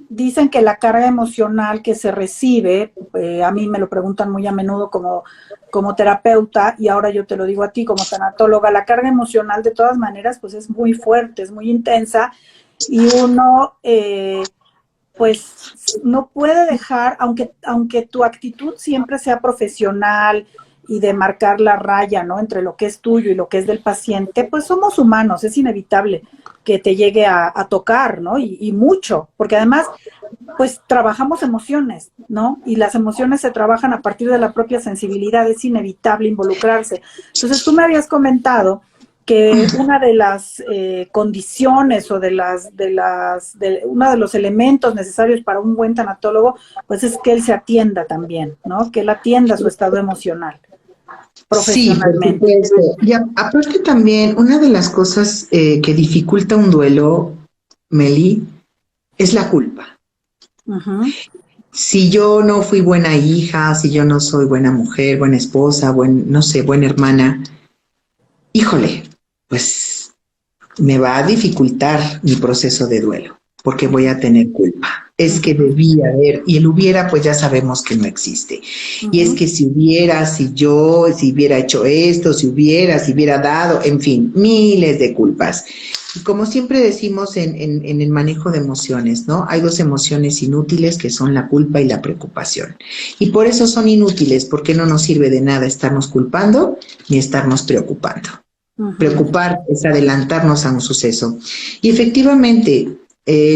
dicen que la carga emocional que se recibe, a mí me lo preguntan muy a menudo como terapeuta, y ahora yo te lo digo a ti como tanatóloga, la carga emocional de todas maneras pues es muy fuerte, es muy intensa, y uno pues no puede dejar, aunque tu actitud siempre sea profesional y de marcar la raya, ¿no? Entre lo que es tuyo y lo que es del paciente, pues somos humanos, es inevitable que te llegue a tocar, ¿no? Y mucho, porque además, pues trabajamos emociones, ¿no? Y las emociones se trabajan a partir de la propia sensibilidad, es inevitable involucrarse. Entonces tú me habías comentado que una de las condiciones o uno de los elementos necesarios para un buen tanatólogo, pues es que él se atienda también, ¿no? Que él atienda su estado emocional Sí, por profesionalmente. supuesto. Y aparte también, una de las cosas que dificulta un duelo, Meli, es la culpa. Uh-huh. Si yo no fui buena hija, si yo no soy buena mujer, buena esposa, no sé, buena hermana, híjole, pues me va a dificultar mi proceso de duelo, porque voy a tener culpa. Es que Uh-huh. debía haber, y el hubiera, pues ya sabemos que no existe. Y es Uh-huh. que si hubiera, si hubiera hecho esto, si hubiera dado, en fin, miles de culpas. Y como siempre decimos en el manejo de emociones, ¿no? Hay dos emociones inútiles que son la culpa y la preocupación. Y por eso son inútiles, porque no nos sirve de nada estarnos culpando ni estarnos preocupando. Uh-huh. Preocupar es adelantarnos a un suceso. Y efectivamente,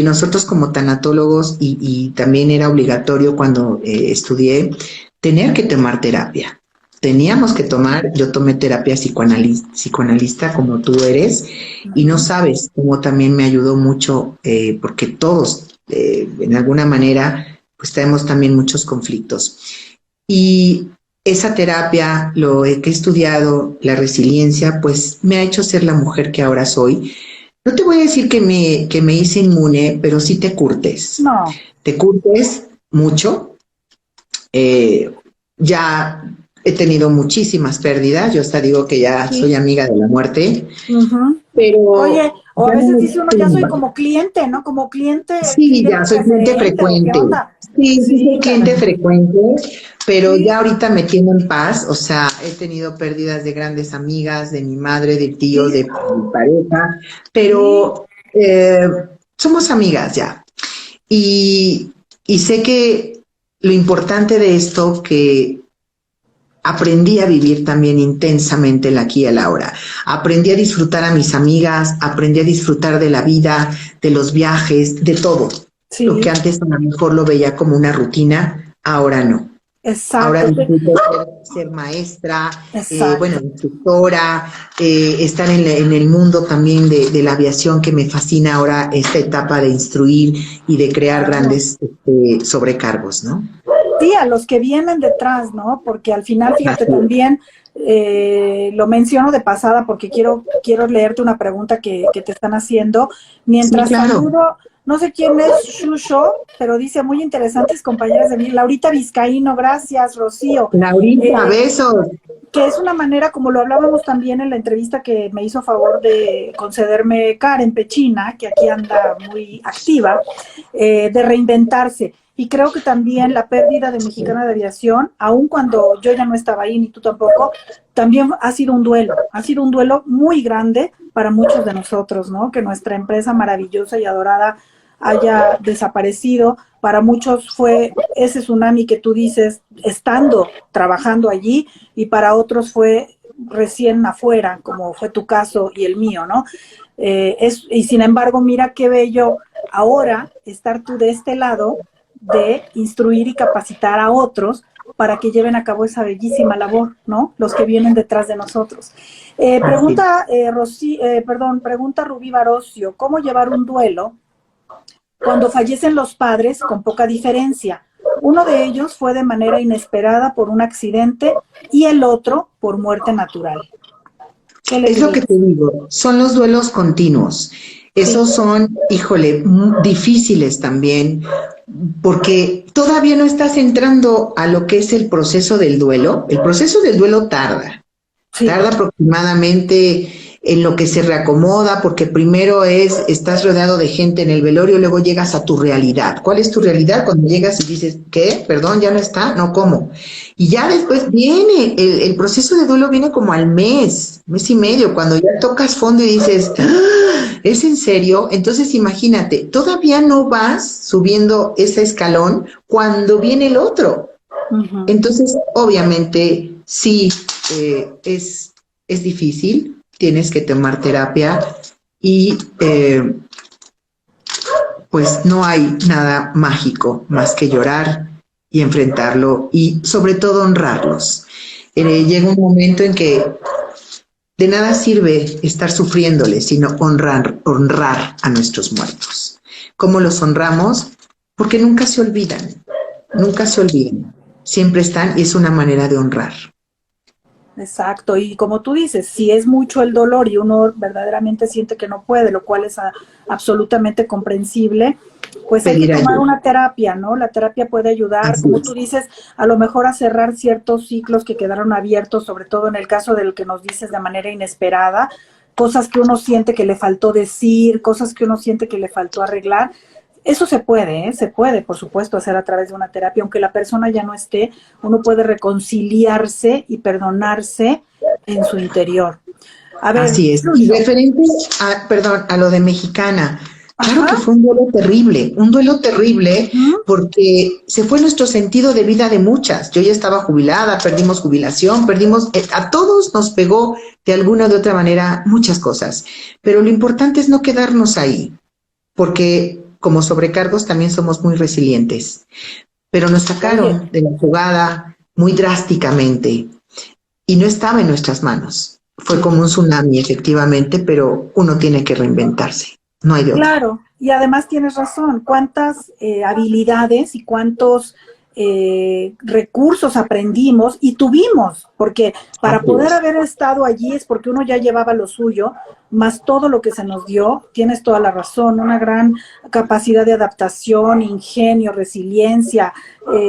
nosotros como tanatólogos, y también era obligatorio cuando estudié, tener que tomar terapia. Teníamos que tomar, yo tomé terapia psicoanalista como tú eres, y no Uh-huh. sabes cómo también me ayudó mucho, porque todos, en alguna manera, pues tenemos también muchos conflictos. Y esa terapia, que he estudiado, la resiliencia, pues me ha hecho ser la mujer que ahora soy. No te voy a decir que me hice inmune, pero sí te curtes. No. Te curtes mucho. Eh, ya he tenido muchísimas pérdidas. Yo hasta digo que ya soy Sí. amiga de la muerte, Uh-huh. Oye, pero o a ya no veces me dice uno, ya soy tumba. como cliente, ¿no? Como Sí, cliente ya soy cliente preferente, ¿o qué frecuente. onda? Sí, sí soy Sí, cliente caray. frecuente, pero Sí, ya ahorita me tiene en paz. O sea, he tenido pérdidas de grandes amigas, de mi madre, de tío, sí, de mi pareja, sí. pero somos amigas ya. Y, y sé que lo importante de esto, que aprendí a vivir también intensamente el aquí y el ahora. Aprendí a disfrutar a mis amigas, aprendí a disfrutar de la vida, de los viajes, de todo. Lo que Sí, antes a lo mejor lo veía como una rutina, ahora no. Ahora exacto, disfruto ser maestra, bueno, exacto. instructora, estar en el mundo también de la aviación, que me fascina ahora esta etapa de instruir y de crear Claro. grandes sobrecargos, ¿no? Sí, a los que vienen detrás, ¿no? Porque al final, fíjate, Así es. también lo menciono de pasada porque quiero leerte una pregunta que te están haciendo. Sí, Mientras claro. saludo, no sé quién es Shusho, pero dice muy interesantes compañeras de mí. Laurita Vizcaíno, gracias, Rocío. Laurita, Eh, besos. que es una manera, como lo hablábamos también en la entrevista que me hizo favor de concederme Karen Pechina, que aquí anda muy activa, de reinventarse. Y creo que también la pérdida de Mexicana de Aviación, aun cuando yo ya no estaba ahí, ni tú tampoco, también ha sido un duelo muy grande para muchos de nosotros, ¿no? Que nuestra empresa maravillosa y adorada haya desaparecido. Para muchos fue ese tsunami que tú dices, estando trabajando allí, y para otros fue recién afuera, como fue tu caso y el mío, ¿no? Y sin embargo, mira qué bello ahora estar tú de este lado de instruir y capacitar a otros para que lleven a cabo esa bellísima labor, ¿no? Los que vienen detrás de nosotros. Así. Pregunta Rubí Barocio, ¿cómo llevar un duelo cuando fallecen los padres con poca diferencia? Uno de ellos fue de manera inesperada por un accidente y el otro por muerte natural. ¿Qué le Es lo que dirías? te digo, son los duelos continuos. Sí, Esos son, híjole, difíciles también, porque todavía no estás entrando a lo que es el proceso del duelo. El proceso del duelo tarda. Sí. Tarda aproximadamente en lo que se reacomoda, porque primero estás rodeado de gente en el velorio, luego llegas a tu realidad. ¿Cuál es tu realidad? Cuando llegas y dices, ¿qué? Perdón, ya no está, no, ¿cómo? Y ya después viene, el proceso de duelo viene como al mes y medio, cuando ya tocas fondo y dices, ¡ah! ¿Es en serio? Entonces imagínate, todavía no vas subiendo ese escalón cuando viene el otro. Ujú. Entonces, obviamente, sí, es difícil, tienes que tomar terapia y pues no hay nada mágico más que llorar y enfrentarlo y sobre todo honrarlos. Llega un momento en que de nada sirve estar sufriéndoles, sino honrar a nuestros muertos. ¿Cómo los honramos? Porque nunca se olvidan, nunca se olvidan. Siempre están y es una manera de honrar. Exacto, y como tú dices, si es mucho el dolor y uno verdaderamente siente que no puede, lo cual es absolutamente comprensible, pues hay que Pedir tomar ayuda. una terapia, ¿no? La terapia puede ayudar, Así como tú es. dices, a lo mejor a cerrar ciertos ciclos que quedaron abiertos, sobre todo en el caso del que nos dices de manera inesperada, cosas que uno siente que le faltó decir, cosas que uno siente que le faltó arreglar. Eso se puede, ¿eh? Se puede, por supuesto, hacer a través de una terapia, aunque la persona ya no esté, uno puede reconciliarse y perdonarse en su interior. A ver, Así es. Y Shusho. referente perdón, a lo de Mexicana, claro Ajá. que fue un duelo terrible Uh-huh. porque se fue nuestro sentido de vida de muchas. Yo ya estaba jubilada, perdimos jubilación, a todos nos pegó de alguna o de otra manera muchas cosas. Pero lo importante es no quedarnos ahí, porque como sobrecargos también somos muy resilientes. Pero nos Oye, sacaron de la jugada muy drásticamente y no estaba en nuestras manos. Fue como un tsunami, efectivamente, pero uno tiene que reinventarse. No hay de otra. claro, y además tienes razón, cuántas habilidades y cuántos recursos aprendimos y tuvimos, porque para Así poder es. haber estado allí es porque uno ya llevaba lo suyo, más todo lo que se nos dio, tienes toda la razón, una gran capacidad de adaptación, ingenio, resiliencia,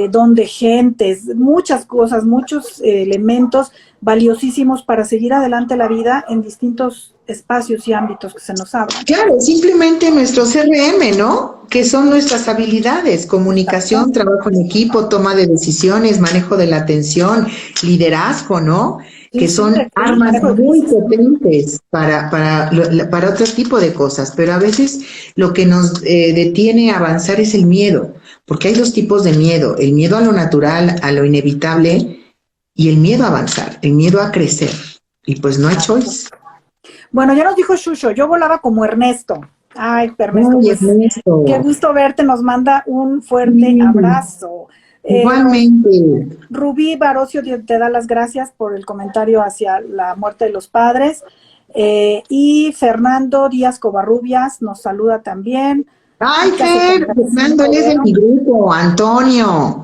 don de gentes, muchas cosas, muchos elementos valiosísimos para seguir adelante la vida en distintos espacios y ámbitos que se nos abran. Claro, simplemente nuestros CRM, ¿no? Que son nuestras habilidades, Exacto. comunicación, trabajo en equipo, toma de decisiones, manejo de la atención, liderazgo, ¿no? Sí, Que sí, son armas manejo de muy crisis. potentes para otro tipo de cosas, pero a veces lo que nos detiene a avanzar es el miedo, porque hay dos tipos de miedo, el miedo a lo natural, a lo inevitable, y el miedo a avanzar, el miedo a crecer, y pues no hay Exacto. choice. Bueno, ya nos dijo Shusho, yo volaba como Ernesto. Ay, Ernesto, Ay, pues qué Ernesto. gusto verte, nos manda un fuerte Sí, abrazo. igualmente. Rubí Barocio te da las gracias por el comentario hacia la muerte de los padres. Y Fernando Díaz Covarrubias nos saluda también. Ay, ICA Fer, Fernando, él 75 es de Vero. mi grupo. Antonio,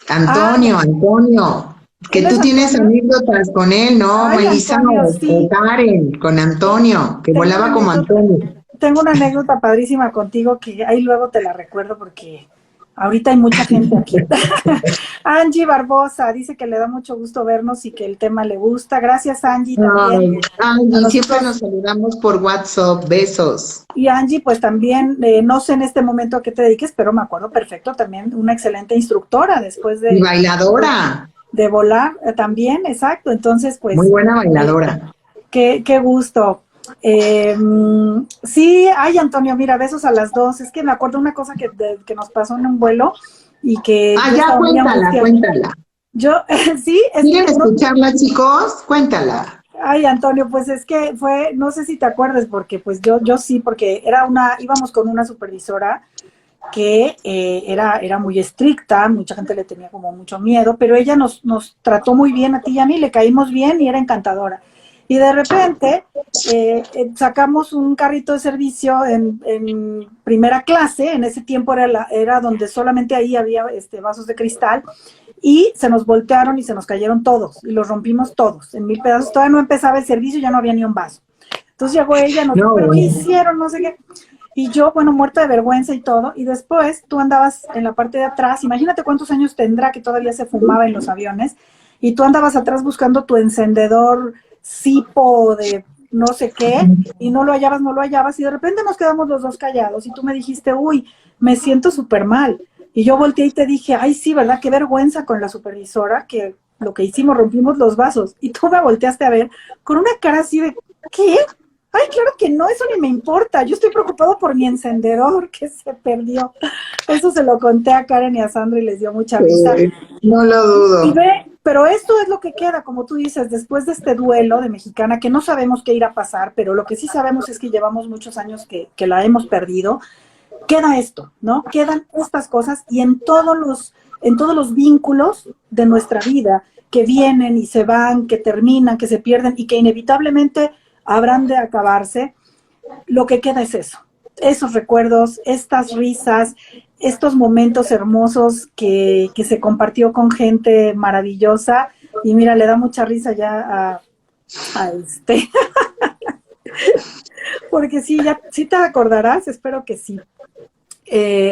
Ah, Antonio. Que él es tú tienes Antonio. anécdotas con él, ¿no? Ay, Melissa Antonio, o sí. Karen, con Antonio, que Tengo una volaba como anécdota, Antonio. tengo una anécdota padrísima contigo que ahí luego te la recuerdo porque ahorita hay mucha gente aquí. Angie Barbosa dice que le da mucho gusto vernos y que el tema le gusta. Gracias, Angie, también. A Ay, siempre nosotros nos saludamos por WhatsApp. Besos. y Angie, pues también, no sé en este momento a qué te dediques, pero me acuerdo perfecto también, una excelente instructora después Y de, bailadora, de volar también, exacto. Entonces, muy pues, buena eh, bailadora. qué gusto. Sí, ay, Antonio, mira, besos a las dos. Es que me acuerdo una cosa que nos pasó en un vuelo y que Ah, yo ya estaba muy cuéntala, angustiada. cuéntala. Yo, sí, es ¿Quieren que no, escucharla, chicos? Cuéntala. ay, Antonio, pues es que fue, no sé si te acuerdas, porque pues yo sí, porque íbamos con una supervisora que era muy estricta, mucha gente le tenía como mucho miedo, pero ella nos trató muy bien a ti y a mí, le caímos bien y era encantadora. Y de repente sacamos un carrito de servicio en primera clase, en ese tiempo era donde solamente ahí había vasos de cristal, y se nos voltearon y se nos cayeron todos, y los rompimos todos en mil pedazos. Todavía no empezaba el servicio, ya no había ni un vaso. Entonces llegó ella, nos dijo, No, ¿pero qué bueno. hicieron? No sé qué. Y yo, bueno, muerta de vergüenza y todo. Y después tú andabas en la parte de atrás. Imagínate cuántos años tendrá que todavía se fumaba en los aviones. y tú andabas atrás buscando tu encendedor Zippo de no sé qué, y no lo hallabas, y de repente nos quedamos los dos callados, y tú me dijiste, uy, me siento súper mal. Y yo volteé y te dije, ay, sí, ¿verdad? Qué vergüenza con la supervisora, que lo que hicimos, rompimos los vasos. Y tú me volteaste a ver con una cara así de, ¿qué? Ay, claro que no, eso ni me importa. Yo estoy preocupado por mi encendedor que se perdió. Eso se lo conté a Karen y a Sandra y les dio mucha risa. No lo Y dudo. ve, pero esto es lo que queda, como tú dices, después de este duelo de Mexicana, que no sabemos qué irá a pasar, pero lo que sí sabemos es que llevamos muchos años que la hemos perdido. Queda esto, ¿no? Quedan estas cosas y en todos los vínculos de nuestra vida que vienen y se van, que terminan, que se pierden y que inevitablemente habrán de acabarse, lo que queda es eso, esos recuerdos, estas risas, estos momentos hermosos que se compartió con gente maravillosa y mira, le da mucha risa ya a este, porque sí, ya, sí te acordarás, espero que sí.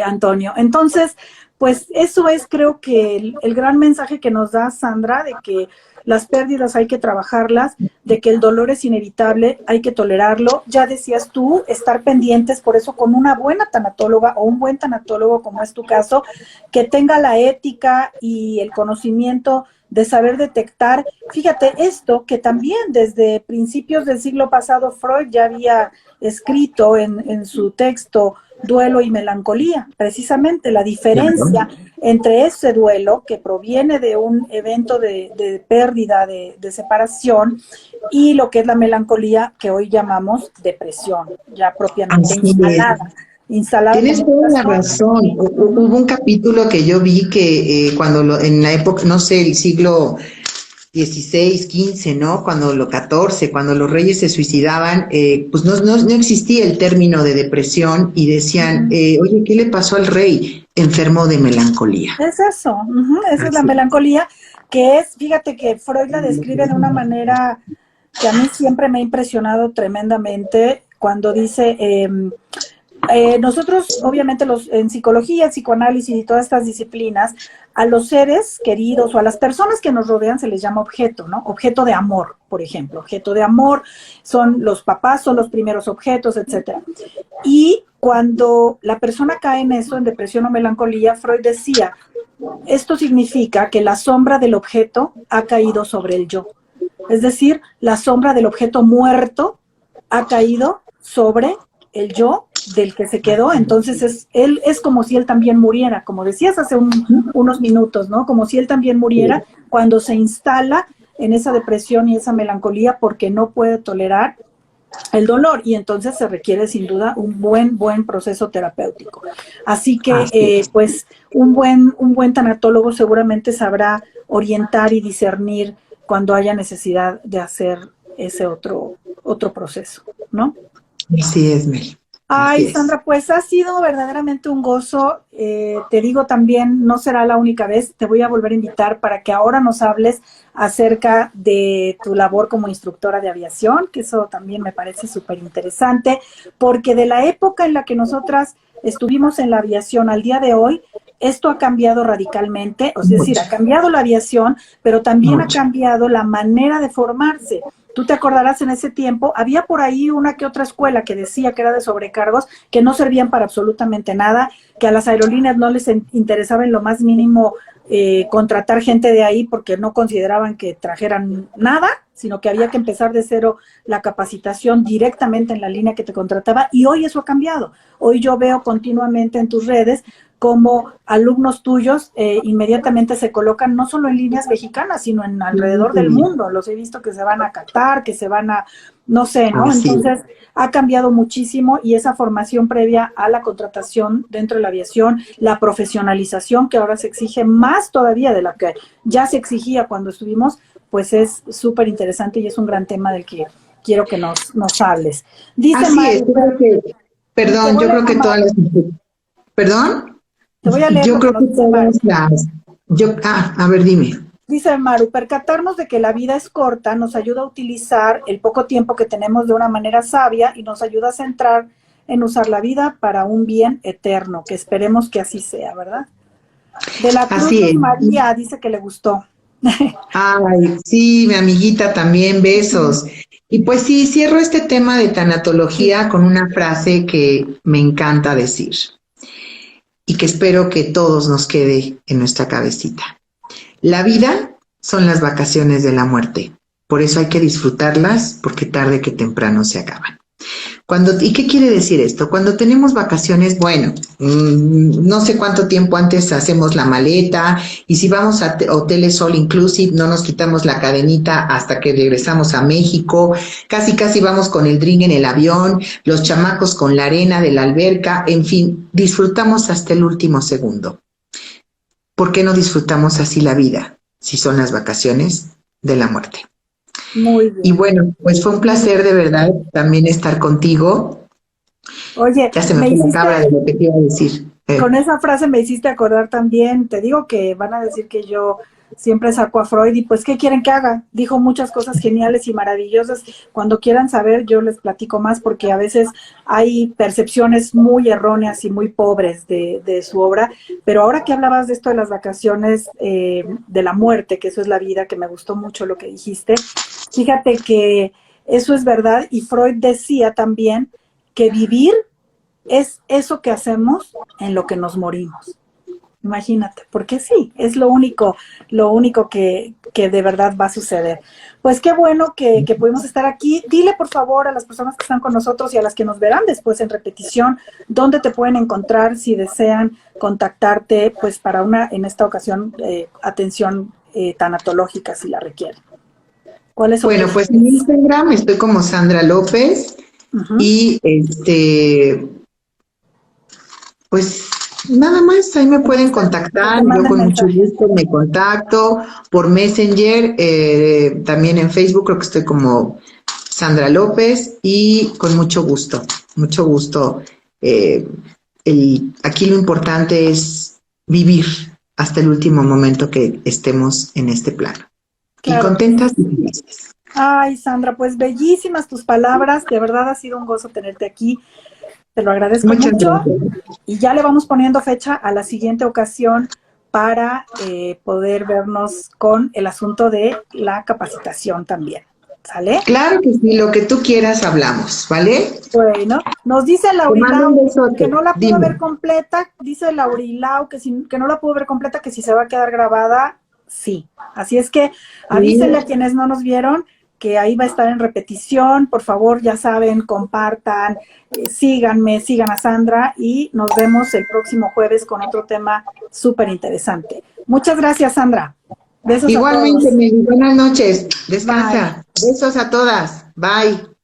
Antonio. Entonces, pues eso es creo que el gran mensaje que nos da Sandra de que las pérdidas hay que trabajarlas, de que el dolor es inevitable, hay que tolerarlo. Ya decías tú, estar pendientes, por eso con una buena tanatóloga o un buen tanatólogo, como es tu caso, que tenga la ética y el conocimiento de saber detectar. Fíjate, esto que también desde principios del siglo pasado Freud ya había escrito en su texto Duelo y Melancolía, precisamente la diferencia entre ese duelo que proviene de un evento de pérdida, de separación, y lo que es la melancolía que hoy llamamos depresión, ya propiamente Así es. instalada Tienes como toda un la trastorno. razón. Hubo un capítulo que yo vi que en la época, no sé, el siglo 16, 15, ¿no? Cuando lo 14, cuando los reyes se suicidaban, pues no existía el término de depresión y decían, oye, ¿qué le pasó al rey? Enfermo de melancolía. Es eso, esa es la Así. melancolía, que es, fíjate que Freud la describe de una manera que a mí siempre me ha impresionado tremendamente cuando dice, nosotros, obviamente, en psicología, el psicoanálisis y todas estas disciplinas, a los seres queridos o a las personas que nos rodean se les llama objeto, ¿no? Objeto de amor, por ejemplo. Objeto de amor son los papás, son los primeros objetos, etcétera. Y cuando la persona cae en eso, en depresión o melancolía, Freud decía, esto significa que la sombra del objeto ha caído sobre el yo. Es decir, la sombra del objeto muerto ha caído sobre el yo del que se quedó, entonces él es como si él también muriera, como decías hace unos minutos, ¿no? Como si él también muriera cuando se instala en esa depresión y esa melancolía porque no puede tolerar el dolor y entonces se requiere sin duda un buen proceso terapéutico. Así que pues un buen tanatólogo seguramente sabrá orientar y discernir cuando haya necesidad de hacer ese otro proceso, ¿no? Así es, Mel. Así Ay, es. Sandra, pues ha sido verdaderamente un gozo. Te digo también, no será la única vez, te voy a volver a invitar para que ahora nos hables acerca de tu labor como instructora de aviación, que eso también me parece súper interesante, porque de la época en la que nosotras estuvimos en la aviación al día de hoy, esto ha cambiado radicalmente, es decir, Mucho, ha cambiado la aviación, pero también ha mucho. cambiado la manera de formarse. Tú te acordarás en ese tiempo, había por ahí una que otra escuela que decía que era de sobrecargos, que no servían para absolutamente nada, que a las aerolíneas no les interesaba en lo más mínimo contratar gente de ahí porque no consideraban que trajeran nada, sino que había que empezar de cero la capacitación directamente en la línea que te contrataba y hoy eso ha cambiado. Hoy yo veo continuamente en tus redes como alumnos tuyos inmediatamente se colocan no solo en líneas mexicanas, sino en alrededor del mundo. Los he visto que se van a Qatar, que se van a, no sé, ¿no? Así es. Entonces, ha cambiado muchísimo y esa formación previa a la contratación dentro de la aviación, la profesionalización que ahora se exige más todavía de la que ya se exigía cuando estuvimos, pues es súper interesante y es un gran tema del que quiero que nos hables. Dice Así es. Maru, Yo creo que, te perdón, voy a yo leer creo a que todas Maru, las, perdón, te voy a leer yo lo que creo nos que dice Maru. todas las, a ver, dime. Dice Maru, percatarnos de que la vida es corta nos ayuda a utilizar el poco tiempo que tenemos de una manera sabia y nos ayuda a centrar en usar la vida para un bien eterno, que esperemos que así sea, ¿verdad? De la Cruz Así Luz es. María dice que le gustó. Ay, sí, mi amiguita también, besos. Y pues sí, cierro este tema de tanatología con una frase que me encanta decir y que espero que todos nos quede en nuestra cabecita. La vida son las vacaciones de la muerte. Por eso hay que disfrutarlas porque tarde que temprano se acaban. ¿Y qué quiere decir esto? Cuando tenemos vacaciones, bueno, no sé cuánto tiempo antes hacemos la maleta y si vamos a hoteles all inclusive, no nos quitamos la cadenita hasta que regresamos a México, casi casi vamos con el drink en el avión, los chamacos con la arena de la alberca, en fin, disfrutamos hasta el último segundo. ¿Por qué no disfrutamos así la vida si son las vacaciones de la muerte? Muy Y bien. bueno, pues fue un placer de verdad también estar contigo. Oye, Ya se me me fue la hiciste, cabra de lo que te iba a decir. con esa frase me hiciste acordar también, te digo que van a decir que yo siempre saco a Freud y pues, ¿qué quieren que haga? Dijo muchas cosas geniales y maravillosas. Cuando quieran saber, yo les platico más porque a veces hay percepciones muy erróneas y muy pobres de su obra. Pero ahora que hablabas de esto de las vacaciones, de la muerte, que eso es la vida, que me gustó mucho lo que dijiste, fíjate que eso es verdad y Freud decía también que vivir es eso que hacemos en lo que nos morimos. Imagínate, porque sí, es lo único que de verdad va a suceder. Pues qué bueno que pudimos estar aquí. Dile por favor a las personas que están con nosotros y a las que nos verán después en repetición, dónde te pueden encontrar si desean contactarte, pues para una, en esta ocasión, atención tanatológica si la requieren. ¿Cuáles son Bueno, tus pues en redes? Instagram estoy como Sandra López Ujú. y pues nada más, ahí me Que pueden que contactar, te yo manden con mucho mensaje. gusto me contacto por Messenger, también en Facebook creo que estoy como Sandra López y con mucho gusto, mucho gusto. eh, Aquí lo importante es vivir hasta el último momento que estemos en este plano. Y Claro que contentas y sí. felices. Ay, Sandra, pues bellísimas tus palabras. De verdad ha sido un gozo tenerte aquí. Te lo agradezco Muchas mucho gracias. y ya le vamos poniendo fecha a la siguiente ocasión para poder vernos con el asunto de la capacitación también. ¿Sale? Claro que sí, lo que tú quieras hablamos, ¿vale? Bueno, nos dice Te mando un Laurilau que besote. no la pudo ver Dime. completa, dice Laurilau que no la pudo ver completa, que si se va a quedar grabada, sí. Así es que avísenle a Sí, quienes no nos vieron que ahí va a estar en repetición. Por favor, ya saben, compartan, síganme, sigan a Sandra y nos vemos el próximo jueves con otro tema súper interesante. Muchas gracias, Sandra. Besos a igualmente, todos. Meli, buenas noches. Bye. Descansa. Besos a todas. Bye.